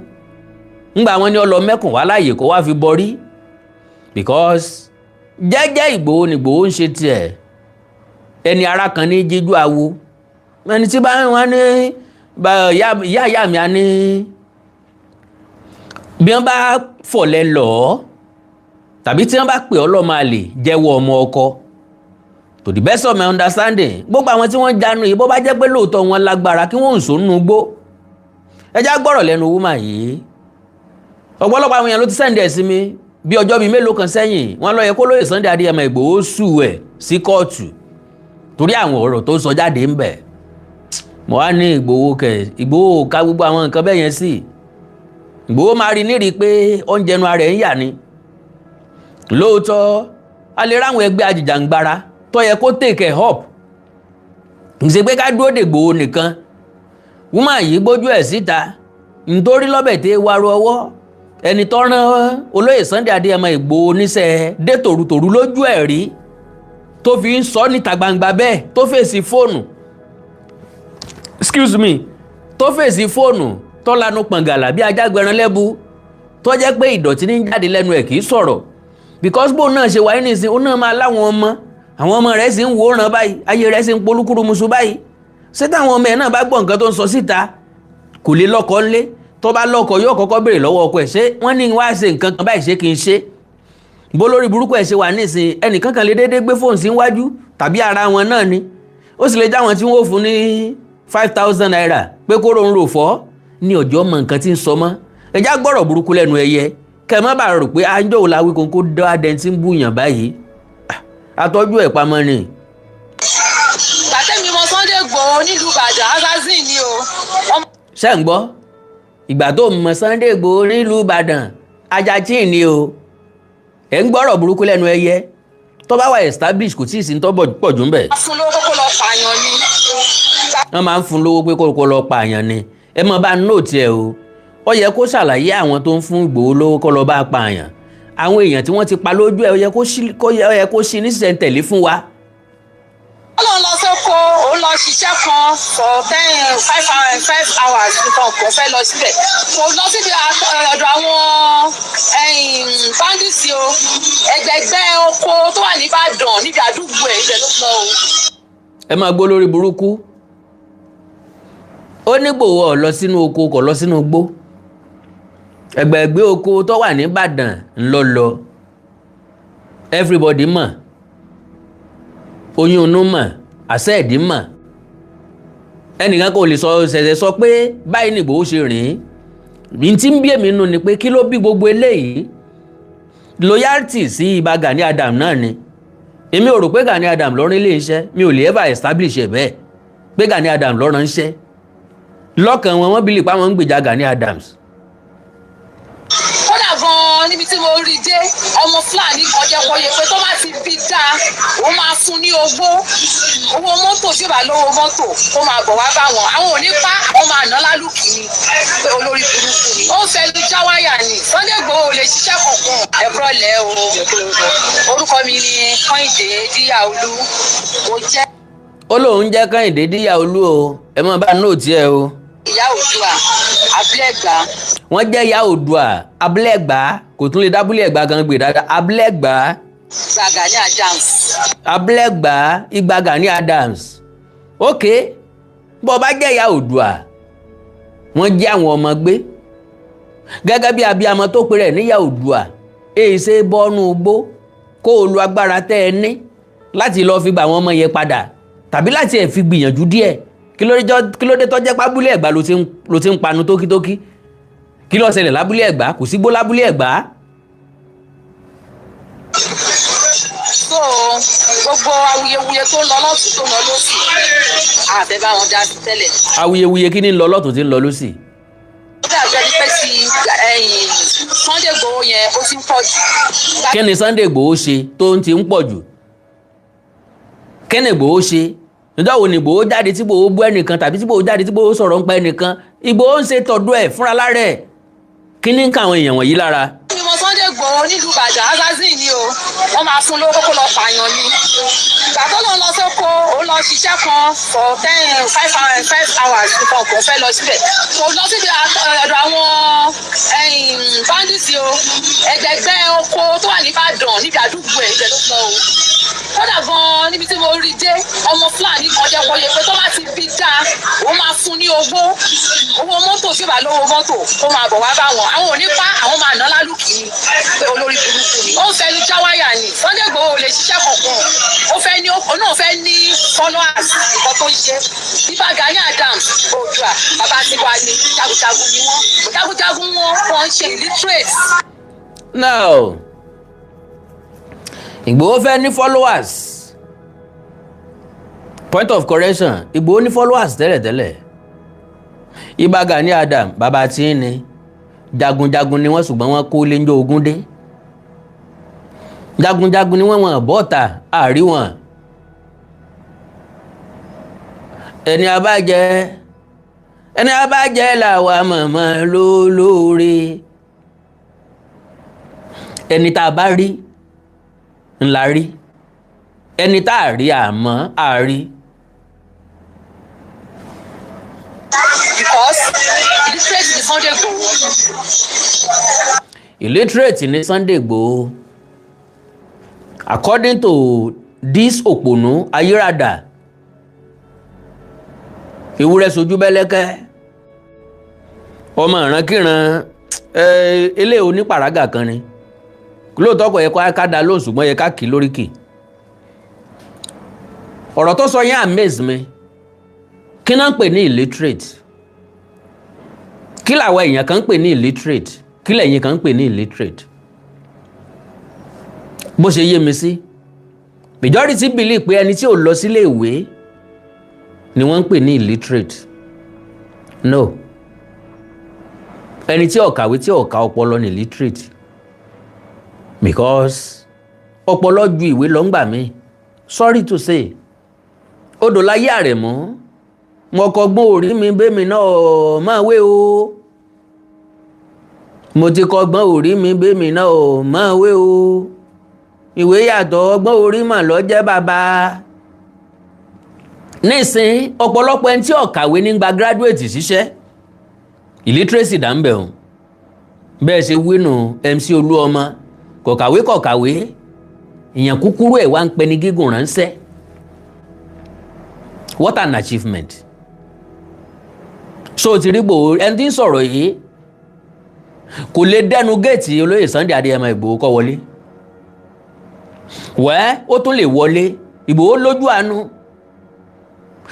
Ńgbà wọn ni ó lọ mẹ́kùn wá láàyè kó wá fi borí. Because jẹ́jẹ́ Ìgbòho ni Ìgbòho ń ṣe tiẹ̀. Ẹni ara kan ní jíjú awo. Ẹni tí bá wọn ní ìyá mi á ní bí wọ́n bá fọ̀lẹ́ lọ tàbí tí wọ́n bá pè ọ́ lọ́mọ àlè jẹ́wọ́ ọmọ ọkọ. To the best of my understanding, gbogbo àwọn tí wọ́n jánu yìí bó bá jẹ́ pé lóòótọ́ wọn lágbára kí wọ́n ń sònú gbó. Ẹjá gbọ́rọ̀ lẹ́nu wúmà yìí. Ọ̀pọ̀lọpọ̀ àwọn èèyàn ló ti sẹ́ndì ẹ̀ sí mi bí ọjọ́ bíi mélòó kan sẹ́yìn. Wọ́n lọ yẹ kó lóye Sunday Adéyẹmọ Ìgbòho sù ẹ̀ sí kóòtù torí àwọn ọ̀rọ̀ tó sọ jáde ń bẹ̀. Mo wá ní Ìgbòho ká gbogbo àwọn nǹkan bẹ́ẹ̀ yẹn sí. Ìgbòho máa rí nírí pé oúnjẹnu ara ẹ̀ ń yà ni. Lóòótọ́ a lè ráwọn ẹgbẹ́ ajìjàǹgbara tó yẹ kó take up. Ǹṣe pé ká dúró de Ìgbòho nìkan. Wúmà yìí gbójú ẹ̀ síta nítorí lọ́bẹ̀ tí wárú ọwọ́ ẹni tó rán olóyè Sunday Adéyẹmọ Ìgbòho níṣẹ́ dé tòrutòru lójú ẹ̀ rí tó fi ń sọ níta gbangba bẹ́ẹ̀ tó fèsì fóònù. Excuse me, tó fèsì fóònù tó lanu pọ̀ngàlà bí ajágbẹran lẹ́bu tó jẹ́ pé ìdọ̀tí ní jáde lẹ́nu ẹ̀ kì í sọ̀rọ̀. Because bóun náà ṣe wáyé nìsín ó náà máa láwọn ọmọ àwọn ọmọ rẹ̀ sì ń wòran báyìí ayé rẹ̀ sì ń polúkúrú musu báyìí ṣé táwọn ọmọ ẹ̀ náà bá gbọ́ nǹkan tó ń sọ síta kò lè lọ́kọ ńlé tó bá lọ́kọ yóò kọ́kọ́ béèrè lọ́wọ́ ọkọ ẹ̀ ṣé wọ́n ní wá ṣe nǹkan kan báyìí ṣé kí n ṣe bó lórí burúkú ẹ̀ ṣe wà nísìnyí ẹnìkan kan lè déédéé gbé fóònù sí iwájú tàbí ara wọn náà ni ó sì lè já wọn tí wọ́n fún ní 5,000 naira pé kóró ń rò fọ́ ní ọjọ́ mọ nǹkan tí ń sọ mọ́ ẹjá gbọ́rọ̀ burúkú lẹ́nu ẹyẹ kẹ́ má bàa rò pé àjọ òun làwí kókó dá adẹ́n tí ń bùyàn báyìí àtọ́jú ẹ̀ pamọ́ ni. gbàtẹ́mi mọ Sunday Igboho nílùú Ìbàdàn assassin ni o. ṣé ń gbọ́ ìgbà tó mọ Sunday Igboho nílùú Ìbàdàn ajachin ni o ẹ̀ ń gbọ́rọ̀ burúkú lẹ́nu ẹyẹ tó bá wà establish kò tí ì sí ń tọ́ pọ̀ jù ń bẹ̀. fún lówó kó lọ pààyàn ni. wọ́n máa ń fún lówó pé kó lọ pààyàn ni ẹ mọ̀ bá nóòtì ẹ̀ o ó yẹ kó ṣàlàyé àwọn tó ń fún Ìgbòho lówó kó lọ bá pààyàn àwọn èèyàn tí wọ́n ti pa lójú ẹ̀ ó yẹ kó ṣí ní sísẹ̀ntẹ̀lé fún wa. Ọlọ́run lọ sóko òun lọ ṣiṣẹ́ kan for 5 hours nǹkan kò fẹ́ lọ síbẹ̀ kò lọ síbi ọ̀dọ̀ àwọn bandits o ẹgbẹ̀gbẹ́ oko tó wà ní Ìbàdàn níbi àdúgbò ẹ̀ ibẹ̀ ló lọ o. ẹ máa gbọ́ lórí burúkú ó ní Ìgbòho ò lọ sínú oko kò lọ sínú igbó ẹgbẹ̀gbẹ́ oko tó wà ní Ìbàdàn ńlọ everybody mọ̀ oyún inú mọ̀ àṣẹ ẹ̀dín mọ̀ ẹnìkan kò lè ṣẹ̀ṣẹ̀ sọ pé báyìí ni Ìgbòho ṣe rìn ní tí ń bí èmi nù ni pé kí ló bí gbogbo eléyìí loyalty sí Ìbà Gani Adam náà ni èmi ò rò pé Gani Adam lọ́rùn ilé iṣẹ́ mi ò lè ever establish ẹ̀ bẹ́ẹ̀ pé Gani Adam lọ́rùn iṣẹ́ lọ́kàn wọn bìlì pa wọn ń gbèjà Gani Adams. kódà gan-an níbi tí mo rí dé ọmọ Fulani kan jẹ́ kó yẹ pé tó bá ti bí dáa ó máa fún ní owó mọ́tò tí ò bá lówó mọ́tò ó máa bọ̀ wá bá wọn àwọn ò ní pa àwọn máa ná lálùkì ni pé olórí burúkú ni ó fẹ́ lu jáwáyà ni Sunday Igboho lè ṣiṣẹ́ kankan ẹ̀bùrọ̀ lẹ́ o orúkọ mi ni Kẹ́hìndé Díyàolú mo jẹ́. ó lóun jẹ́ Kẹ́hìndé Díyàolú o ẹ máa bá nóòtì ẹ o. ìyá Oòduà Abúlé-Ẹ̀gbá. wọ́n jẹ́ ìyá Oòduà Abúlé-Ẹ̀gbá kò tún lè dábúlé Ẹ̀gbá gan gbé dáadáa Abúlé-Ẹ̀gbá. Ìgbà Gani Adams. Abúlé-Ẹ̀gbá Ìgbà Gani Adams ok bó bá jẹ́ ìyá Oòduà wọ́n jẹ́ àwọn ọmọ gbé gẹ́gẹ́ bí abiyamọ tó pe rẹ̀ níyà Oòduà èyí ṣe bọ́nú gbó kó o lu agbára tẹ́ ẹ ní láti lọ́ọ́ fi gba àwọn ọmọ yẹn padà tàbí láti ẹ̀ fi gbìyànjú díẹ̀ kí ló dé tó jẹ́ pábúlé Ẹ̀gbá ló ti ń panu tókítókí kí ló ṣẹlẹ̀ lábúlé Ẹ̀gbá kò sí gbó lábúlé Ẹ̀gbá. so gbogbo awuyewuye tó ń lọ lọ́tún tó ń lọ lọ́sì àbẹ̀ bá wọn dá sí tẹ́lẹ̀. awuyewuye kí ni ń lọ lọ́tún tí ń lọ lọ́sì. ó dàbí ẹni pé ti Sunday Igboho yẹn ó ti ń pọ̀ jù. kí ni Sunday Igboho ṣe tó ń ti ń pọ̀ jù kí ni Igboho ṣe nígbà wo ni Igboho jáde tí Igboho bú ẹnìkan tàbí tí Igboho jáde tí Igboho sọ̀rọ̀ ń pa ẹnìkan Igboho ń ṣe tọ̀dọ̀ ẹ̀ fúnra lára ẹ̀ kí ni ń ka àwọn èèyàn wọ̀nyí lára. mímọ Sunday Igboho nílùú Ìbàdàn assassin ni o wọ́n máa fún lówó kó lọ pààyàn ni ìgbà tó lọ lọ sóko ó lọ ṣiṣẹ́ kan for 5 hours nǹkan kò fẹ́ lọ síbẹ̀ kò lọ síbi ọ̀dọ̀ àwọn bandits o ẹgbẹ̀gbẹ́ oko tó wà ní Ìbàdàn níbi àdúgbò ẹ̀ ibẹ̀ ló lọ o kódà gan-an níbi tí mo rí dé ọmọ Fulani kan jẹ́ kó yẹ pé tó bá ti bí dáa ó máa fún ní owó mọ́tò tí ò bá lówó mọ́tò ó máa bọ̀ wá bá wọn àwọn ò ní pa àwọn máa ná lálùkì ni pé olórí burúkú ni ó fẹ́ lu jáwáyà ni Sunday Igboho lè ṣiṣẹ́ kankan ó náà fẹ́ ní followers nǹkan tó ń ṣe Ìbà Gani Adams Oòduà bàbá tiwa ni jagunjagun ni wọ́n ń ṣe illiterate. now Igboho fẹ́ ní followers point of correction Igboho ní followers tẹ́lẹ̀tẹ́lẹ̀ Ìbà Gani Adam bàbá tí ń ní jagunjagun ni wọ́n ṣùgbọ́n wọ́n kó lé ń jọ ogun dé jagunjagun ni wọ́n bọ́ta àrí wọn ẹni abájẹ́ làwa mọ̀mọ́ lólóore ẹni tá a bá rí ńlá rí ẹni tá a rí àmọ́ àrí. because illiterate ni Sunday Igboho. illiterate ni Sunday Igboho according to this òpònú ayérada ewúrẹ́ sojú bẹ́lẹ́kẹ́ ọmọ ìrankíran eléyìí onípàrágà kan ni lóòótọ́ kò yẹ ká dá lóhùn ṣùgbọ́n yẹ ká kì í lóríkì ọ̀rọ̀ tó sọ yẹn amaze mi kí náà ń pè ní illiterate kí làwọn èèyàn kan ń pè ní illiterate kí lẹ̀yin kan ń pè ní illiterate bó ṣe yé mi sí majority believe pé ẹni tí ò lọ sílé ìwé ni wọ́n ń pè ní illiterate no ẹni tí ó kàwé tí ó ka ọpọlọ ní illiterate because ọpọlọ ju ìwé lọ ń gbà mí sorry to say odò láyé àrẹ̀mọ́ mo kọ́gbọ́n orí mi bẹ́mi náà máa wé o mo ti kọ́gbọ́n orí mi bẹ́mi náà máa wé o ìwé yàtọ̀ ọgbọ́n orí mà lọ jẹ́ bàbá nísìn ọ̀pọ̀lọpọ̀ ẹni tí ó kàwé ní gba graduate ṣiṣẹ́ illiteracy dà ń bẹ̀ hàn bẹ́ẹ̀ ṣe wínú MC Olúọmọ kọ̀kàwé ìyàn kúkúrú ẹ̀ wá ń pẹ́ ní gígùn ránṣẹ́ what an achievement so ti rí Ìgbòho ẹni tí ń sọ̀rọ̀ yìí kò lè dẹnu géètì olóyè Sunday Adéyẹmọ Ìgbòho kọ́ wọlé wẹ́ ó tún lè wọlé Ìgbòho lójú àánú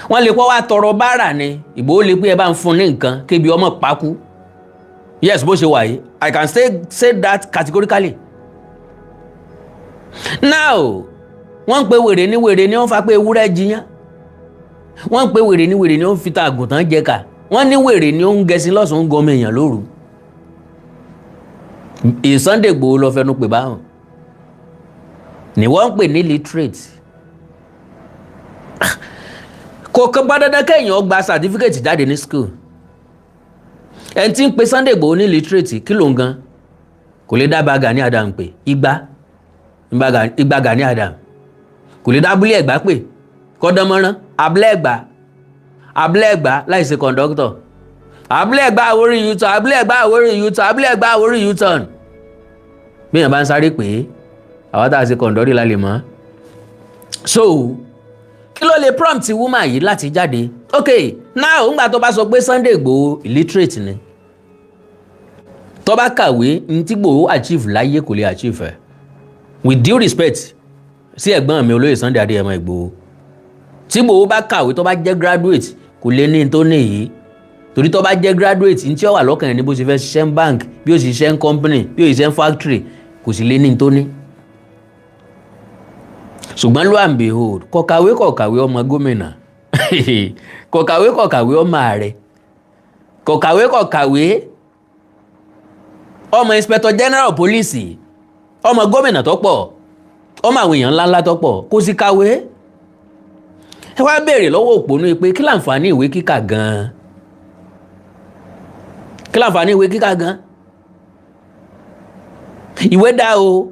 wọ́n lè kọ́ wá tọrọ báárà ni Ìgbòho lè pé ẹ bá ń fún ní nǹkan kébi ọmọ pákú yes bó ṣe wà yìí I can say that categorically now wọ́n ń pe wèrè ní wèrè ni wọ́n fa pé ewúrẹ́ jiyàn wọ́n ń pe wèrè ní wèrè ni wọ́n fi ta àgùntàn jẹka wọ́n ní wèrè ni ó ń gẹṣin lọ́sàn-án gọmọ èèyàn lóru Sunday Igboho lọ fẹnu pè báwọn ni wọ́n ń pè ní literate kò kàn bá dandan kéèyàn gba certificate jáde ní school ẹni tí ń pe Sunday Igboho ní literate kí ló ń gan kò lè dá Gani Adam pé igba Gani Adam kò lè dá abúlé Ẹ̀gbá pé kọ́dánmọ́rán abúlé Ẹ̀gbá láìsí kọ̀ǹdọ́kítọ̀ abúlé Ẹ̀gbá Àwórì U-turn abúlé Ẹ̀gbá Àwórì U-turn abúlé Ẹ̀gbá Àwórì U-turn bí èèyàn bá ń sáré pé àwọn tá a ṣe kọ̀ǹdọ́rì la lè mọ́ so kí ló lè prompt woman yìí láti jáde ok now ńgbà tó bá sọ pé Sunday Igboho illiterate ni tó bá kàwé ní tí Igboho achieve láyé kò lè achieve ẹ̀ with due respect sí ẹ̀gbọ́n mi olóyè Sunday Adéyẹmọ Ìgbòho tí Ìgbòho bá kàwé tó bá jẹ́ graduate kò lè ní tó ní yìí torí tó bá jẹ́ graduate ní tí ó wà lọ́kàn ẹ̀ ní bó ṣe fẹ́ ṣiṣẹ́ ń bank bí ó ṣe ṣiṣẹ́ ń company bí ó ṣe ṣiṣẹ́ ń factory kò sì lè ní tó ní. ṣùgbọ́n lo and behold kọ̀kàwé ọmọ gómìnà kọ̀kàwé ọmọ ààrẹ kọ̀kàwé ọmọ inspector general police ọmọ gómìnà tó pọ̀ ọmọ àwọn èèyàn ńláńlá tó pọ̀ kò sì kàwé ẹ wá béèrè lọ́wọ́ òpónú pé kí láǹfààní ìwé kíkà gan-an ìwé dá o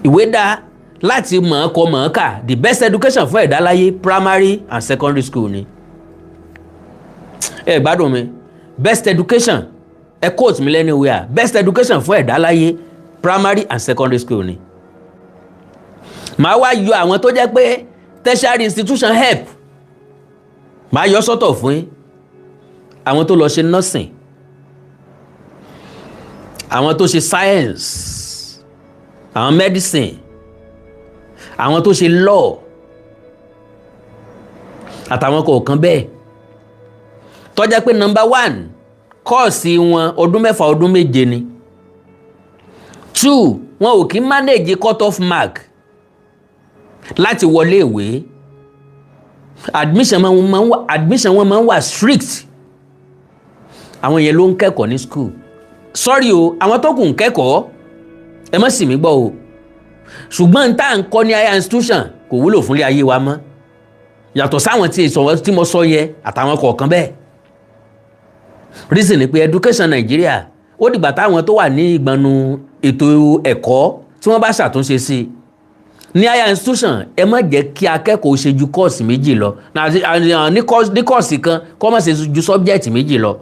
ìwé dá láti mọ̀ọ́kà the best education fún ẹ̀dá láyé primary and secondary school ni ẹ gbádùn mi best education ẹ quote mi anywhere best education fún ẹ̀dá láyé primary and secondary school ni màá wá yọ àwọn tó jẹ́ pé tertiary institution help màá yọ sọ́tọ̀ fún yín àwọn tó lọ ṣe nursing àwọn tó ṣe science àwọn medicine àwọn tó ṣe law àtàwọn kọ̀ọ̀kan bẹ́ẹ̀ tó jẹ́ pé number 1 kọ́ọ̀sì wọn ọdún 6 ọdún 7 ni 2 wọn ò kí manage cut off mark láti wọlé ìwé admission wọn máa ń wà strict àwọn yẹn ló ń kẹ́kọ̀ọ́ ní school sorry o àwọn tó kù ń kẹ́kọ̀ọ́ ẹ má sì mí gbọ́ o ṣùgbọ́n tá à ń kọ́ ní higher institution kò wúlò fúnlé ayé wa mọ́ yàtọ̀ sáwọn tí mo sọ yẹ àtàwọn kọ̀ọ̀kan bẹ́ẹ̀ reason ni pé education Nigeria ó dìgbà táwọn tó wà ní ìgbọ̀nù ètò ẹ̀kọ́ tí wọ́n bá ṣàtúnṣe sí ní higher institution ẹ má jẹ́ kí akẹ́kọ̀ọ́ ṣe ju kọ́ọ̀sì méjì lọ ní kọ́ọ̀sì kan kọ́ má ṣe ju subject méjì lọ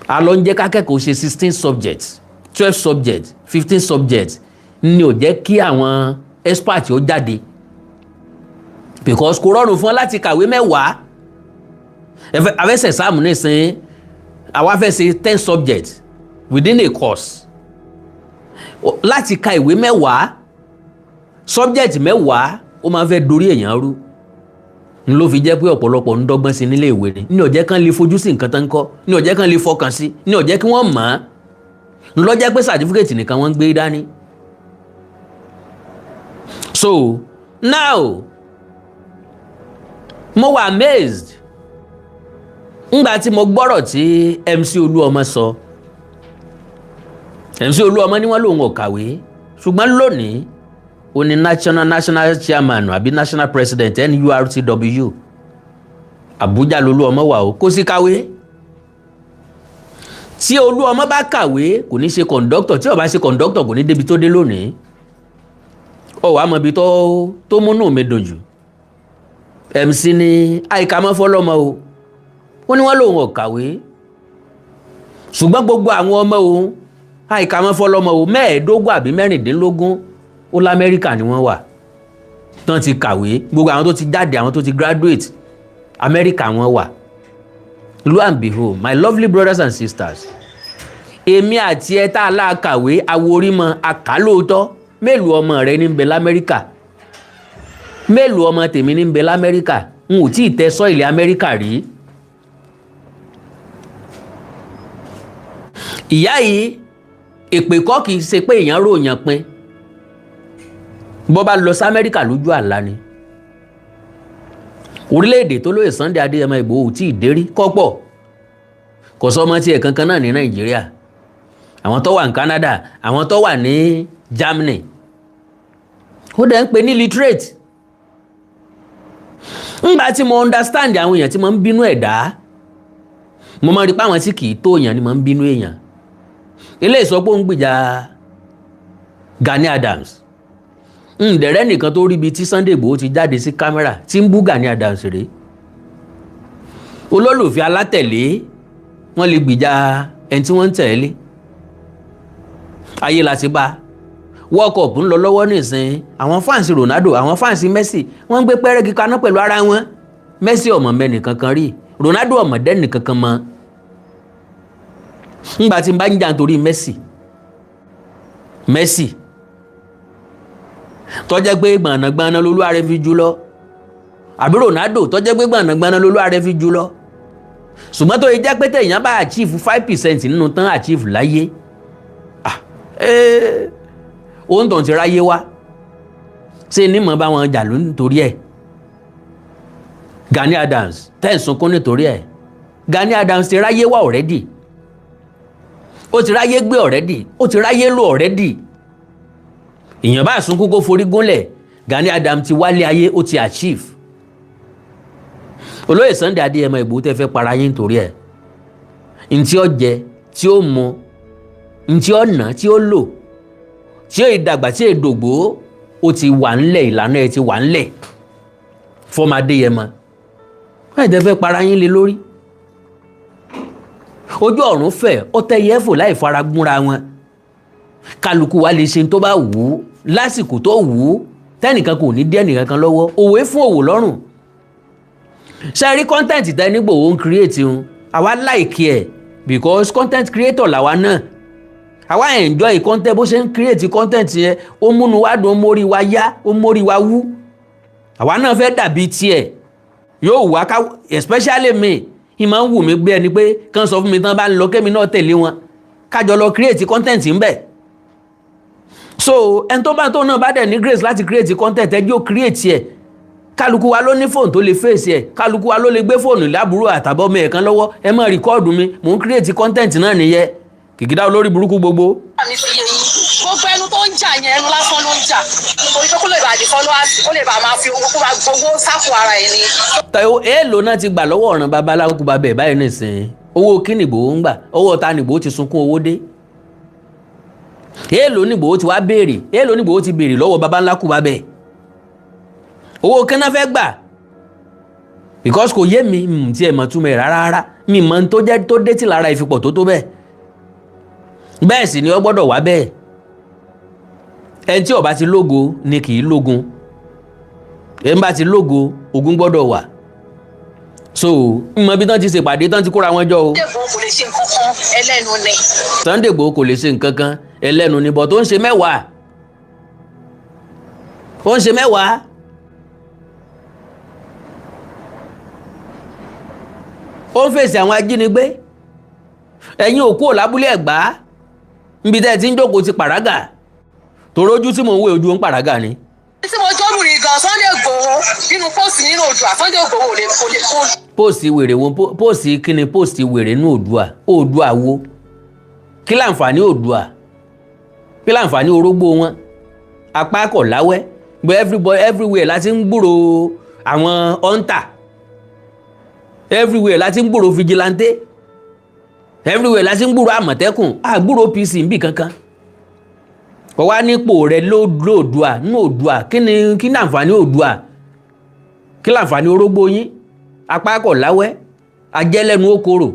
a lọ ń jẹ́ kákẹ́kọ̀ọ́ ṣe 16 subjects 12 subjects 15 subjects ni ò jẹ́ kí àwọn expert ó jáde because kò rọrùn fún ọ láti kàwé 10 afẹ́sẹ̀ exam nísìn àwa fẹ́ ṣe 10 subjects within a course láti ka ìwé 10 subject 10 ó máa fẹ́ dorí èèyàn rú n ló fi jẹ́ pé ọ̀pọ̀lọpọ̀ ń dọ́gbọ́n sí nílé ìwé ni ní ó jẹ́ kán lè fojú sí nǹkan tán kọ́ ní ó jẹ́ kán lè fọkàn sí ní ó jẹ́ kí wọ́n mọ̀ ń lọ jẹ́ pé certificate nìkan wọ́n ń gbé dání. So now mo wà amazed ngbà tí mo gbọ́rọ̀ tí MC Olúọmọ sọ. MC Olúọmọ ní wọ́n lòun ò kàwé ṣùgbọ́n lónìí ó ní national chairman àbí national president NURTW Abuja lolúọmọ wà ó kò sí kàwé. Tí Olúọmọ bá kàwé kò ní ṣe conductor, tí ó bá ṣe conductor kò ní débi tó dé lónìí. Ó wá mọ̀ bí tó múnú mi dùn jù. MC ní àìkà mọ́ fọlọ́mọ o ó ní wọ́n lòun ò kàwé ṣùgbọ́n gbogbo àwọn ọmọ òun àìkà mọ́ fọlọ́mọ o 15 àbí 16 ó l'Amẹ́ríkà ni wọ́n wà tán ti kàwé. Gbogbo àwọn tó ti jáde àwọn tó ti graduate Amẹ́ríkà wọ́n wà. Lo and behold, my lovely brothers and sisters, èmi àti ẹ tá a lá kàwé aworímọ àkálóòótọ́ mélòó ọmọ rẹ ní ń bẹ l'Amẹ́ríkà, mélòó ọmọ tèmi ní ń bẹ l'Amẹ́ríkà. N ò tí ì tẹ sọ́ìlì Amẹ́ríkà rí. Ìyá yìí èpè kọ́ kìí ṣe pé èèyàn ròyàn pin bọ́ bá lọ sí Amẹ́ríkà lójú àlá ni. Orílẹ̀-èdè tó lóye Sunday Adéyẹmọ Ìgbòho tí ì dérí kọ́pọ̀ kò sọ ọmọ tí ẹ̀ kankan náà ní Nàìjíríà. Àwọn tó wà ní Canada, àwọn tó wà ní Germany ó dẹ̀ ń pè ní literate. Ńgbà tí mo understand àwọn èèyàn tí mo ń bínú ẹ̀dá mo máa rí pé àwọn tí kì í tó èèyàn ni mo ń bínú èèyàn. Ilé ìsọpọ̀ ń gbìjà Gani Adams ǹdẹ̀rẹ́ nìkan tó rí ibi tí Sunday Igboho ti jáde sí kámẹ́rà tí ń bú Gani Adams rèé. Olólùfẹ́ alátẹ̀lé wọ́n lè gbìjà ẹni tí wọ́n ń tẹ̀lé. Ayé la ti bá World Cup ń lọ lọ́wọ́ nísìn àwọn fáǹsì Ronaldo àwọn fáǹsì Messi wọ́n ń gbé pẹ́rẹ́gì kaná pẹ̀lú ara wọn. Messi ọmọ mẹ́ni kankan rí Ronaldo ọmọ dẹ́ni kankan mọ́. Ńgbà tí n bá ń jà nítorí Messi tọ́jẹ́ pé gbànàgbànà lolúwa rẹ̀ fi jù lọ àbí Ronaldo tọ́jẹ́ pé gbànàgbànà lolúwa rẹ̀ fi jù lọ. Ṣùgbọ́n tó yẹ jẹ́ pé téèyàn bá achieve 5% nínú tán achieve láyé òun tó ń ti ráyé wá ṣé ní mọ̀ bá wọn jà ló nítorí ẹ̀. Gani Adams tẹ̀sùn kún nítorí ẹ̀. Gani Adams ti ráyé wá already, ó ti ráyé gbé already, ó ti ráyé lò already. Èèyàn bá sunkún kó forí gúnlẹ̀ Gani Adams ti wálé ayé ó ti achieve. Olóyè Sunday Adéyẹmọ Ìgbòho tẹ́ fẹ́ para yín nítorí ẹ̀. Ntí ó jẹ tí ó mu ntí ó nà tí ó lò tí ó ìdàgbà tí èdògbò ó ti wà ńlẹ̀ ìlànà ẹ̀ ti wà ńlẹ̀ fọ́mọ Adéyẹmọ. Wọ́n tẹ́ fẹ́ para yín lé lórí. Ojú ọ̀run fẹ̀ ó tẹ́ yẹ́fò láì fara gúnra wọn. Kálukú wa lè ṣe tó bá wù ú lásìkò tó wù ú tẹ́nìkan kò ní dí ẹnìkan kan lọ́wọ́. Òwe fún òwò lọ́rùn. Ṣé rí content tẹ́ nígbò ó ń create un àwa like ẹ̀ because content creator làwa náà. Àwa enjoy content bó ṣe ń create content yẹn ó múnú wá dùn ó mórí wa yá ó mórí wa wú. Àwa náà fẹ́ dàbí tiẹ̀ yóò wá ká especially me ìmọ̀ ń wù mí gbé ẹni pé kán sọ fún mi tán bá ń lọ kémi náà tẹ̀lé wọn kájọ lọ create content ń bẹ̀. So ẹni tó bá tó náà bá dẹ̀ ní grace láti create content ẹjọ́ create ẹ̀. Kálukú wa ló ní fóònù tó lè face ẹ̀, kálukú wa ló lè gbé fóònù lábúrò àtàbọ̀ mi ẹ̀kan lọ́wọ́ ẹ máa rìkọ́ọ̀dù mi mò ń create content náà nìyẹn. Kìkìdá olórí burúkú gbogbo. Gbogbo ẹnu tó ń jà yẹn ẹnu lásán ló ń jà nítorí pé kó lè bàa di followers ó lè bàa máa fi owó kó máa gbowó sáfù ara ẹ̀ ni. Tẹ̀wọ́ èèlò náà ti gbà lọ́wọ́ ọ̀ràn babaláwo kú babẹ̀ báyìí nìsín owó kí nìgbò ń gbà owó ta nìgbò ti sunkún owó dé. Èèlò nìgbò ti wá béèrè èèlò nìgbò ti béèrè lọ́wọ́ babańlá kú babẹ̀. Owó kí náà fẹ́ gbà because kò yé mi tí ẹ̀ mọ̀ túmọ̀ ẹ̀ rárá mi mọ̀ tó jẹ́ tó dé tí lára ìfipọ̀ tó bẹ́ẹ̀. Bẹ́ẹ̀ sì ni ó gbọ́dọ̀ wá bẹ́ẹ̀. ẹni tí ó bá ti lógo ni kì í lógun ẹni bá ti lógo ogun gbọ́dọ̀ wà so mọ bí tán ti ṣèpàdé tán ti kóra wọn jọ o. Sunday Igboho kò lè ṣe nǹkan kan ẹlẹ́nu ni bọ̀ tó ń ṣe mẹ́wàá ó ń ṣe mẹ́wàá ó ń fèsì àwọn ajínigbé ẹ̀yin òkú òlábúlé Ẹ̀gbá níbi tẹ́ ẹ ti ń jókòó ti pàrágà torí ojú tí mò ń wé ojú ń pàrágà ni. tí mo jọ́ lùrì gan Sunday Igboho nínú póòsì nínú Oòduà Sunday Igboho ò lè kó. póòsì wèrè wo póòsì kí ni póòsì wèrè ní Oòduà wo kí láǹfààní Oòduà kí láǹfààní orógbó wọn apá kọ̀ láwẹ́ but everywhere láti ń gbúrò àwọn hunter everywhere láti ń gbúrò vigilante everywhere láti ń gbúrò àmọ̀tẹ́kùn àgbúrò PC níbì kankan kọ̀ wá nípò rẹ̀ lóòdùà ní Oòduà kí ni àǹfààní Oòduà kí láǹfààní orógbó yín apá kọ̀ láwẹ́ ajẹ́lẹ́nu okòrò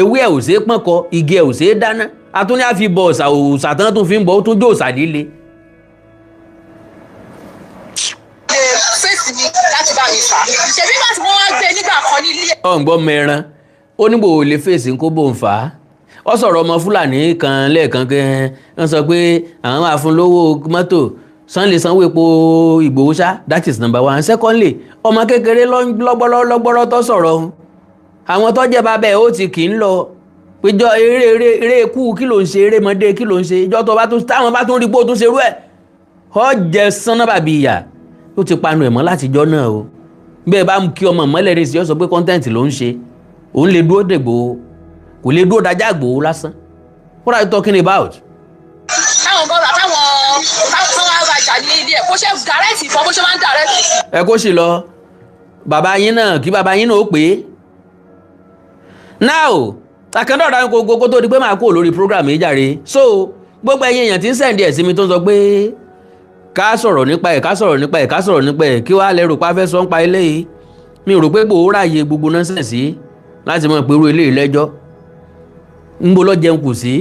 ewé ẹ̀ ò ṣe é pọ́nkọ igi ẹ̀ ò ṣe é dáná atúní àfi bọ òòṣà tán tún fi ń bọ ó tún jó òòṣà líle. fèsì mi láti bá mi fà á ṣèbí bá tí wọ́n wá gbé nígbà kan nílé. ọ̀ǹgbọ́n mẹ́ran ó ní bò ó lè fèsì kó bò ń fà á ó sọ̀rọ̀ ọmọ Fúlàní kan lẹ́ẹ̀kan kẹ́ ń sọ pé àwọn máa fún lówó mọ́tò sanlé sanwó epo Ìgbòho ṣá that is number one. Secondly ọmọ kékeré lọ́gbọ́rọ́ tó sọ̀rọ̀ àwọn tó jẹ́ bàbá ẹ̀ ó ti kì í lọ péjọ eré ikú kí ló ń ṣe eré mọ́dé kí ló ń ṣe ìjọ tó táwọn bá tún rí pé ó tún ṣerú ẹ̀ ọ jẹ sánná bàbí ìyà ó ti panu ẹ̀mọ́ látijọ́ náà o bẹ́ẹ̀ bá kí ọmọ mọ́lẹ̀ rẹ̀ sí ọ sọ pé content ló ń ṣe òun lè dúró dègbò kò lè dúró dájá Ìgbòho lásán what are you talking about. táwọn bọ́lá táwọn wá rajà ní ilé ẹ̀ kó ṣe dàrẹ́tì ìbọn bó ṣe máa ń dàrẹ́tì. ẹ kó sì lọ bàbá yín náà kí bàbá yín náà ó pè é now akẹ́ndọ̀dà kó tó di pé máa kó lórí program yìí jàre so gbogbo ẹ̀yin èèyàn tí ń sẹ̀ǹdì ẹ̀ sí mi tó ń sọ pé ká sọ̀rọ̀ nípa ẹ̀ kí wàá lẹ́rù pa fẹ́ sọ ń pa eléyìí mi rò pé Ìgbòho ráàyè gbogbo nọ́sẹ̀nsì láti mọ̀ pé irú eléyìí lẹ́jọ́ ń bo lọ́jẹun kù sí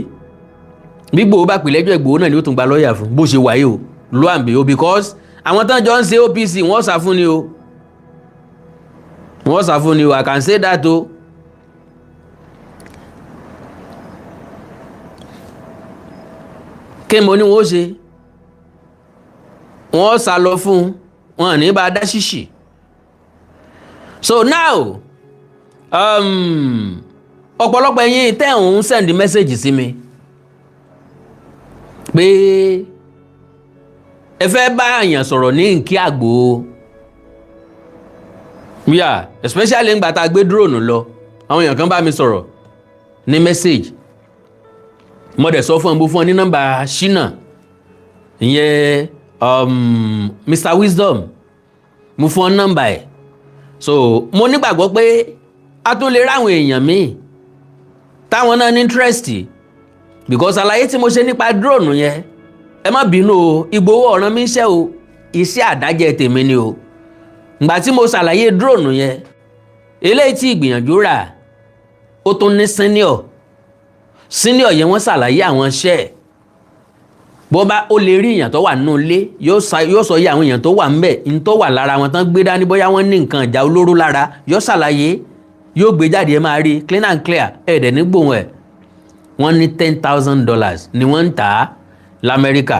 bí Ìgbòho bá pè lẹ́jọ́ Ìgbòho náà ni ó tún gba lọ́ọ̀yà fún bó ṣe wáyé o lo àǹbẹ̀ o because àwọn tán jọ ń ṣe OPC wọ́n sá fún ni o I can say that o. kí mo ní wọ́n ṣe wọ́n sá lọ fún wọn ní bá dá ṣíṣì so now ọ̀pọ̀lọpọ̀ ẹ̀yin tẹ́ ń send message sí mi pé ẹ fẹ́ bá àyàn sọ̀rọ̀ ní nkí àgbò yeah especially ńgbà tá a gbé drone lọ àwọn èèyàn kan bá mi sọ̀rọ̀ ní message mo dẹ̀ sọ fún ọ ní nọ́mbà ṣínà ìyẹn Mr Wisdom mo fún ọ nọ́mbà ẹ̀ so mo nígbàgbọ́ pé a tún lè ráwọn èèyàn míì táwọn náà ní interest because àlàyé tí mo ṣe nípa drone yẹn ẹ má bínú o Ìgbòho ọ̀ràn mi iṣẹ́ o iṣẹ́ àdájẹ́ tèmi ni o ìgbà tí mo ṣàlàyé drone yẹn eléyìí tí ìgbìyànjú rà ó tún ní senior yẹn wọ́n ṣàlàyé àwọn iṣẹ́ bó bá ó lè rí èèyàn tó wà nínú ilé yóò sọ yé àwọn èèyàn tó wà ńbẹ̀ ní tó wà lára wọn tán gbé dání bóyá wọ́n ní nǹkan ìjà olóró lára yóò ṣàlàyé yóò gbé jáde ẹ máa rí clean and clear ẹ̀ẹ́dẹ̀ nígbòhùn ẹ̀ wọ́n ní $10,000 ni wọ́n ń tà á l'Amẹ́ríkà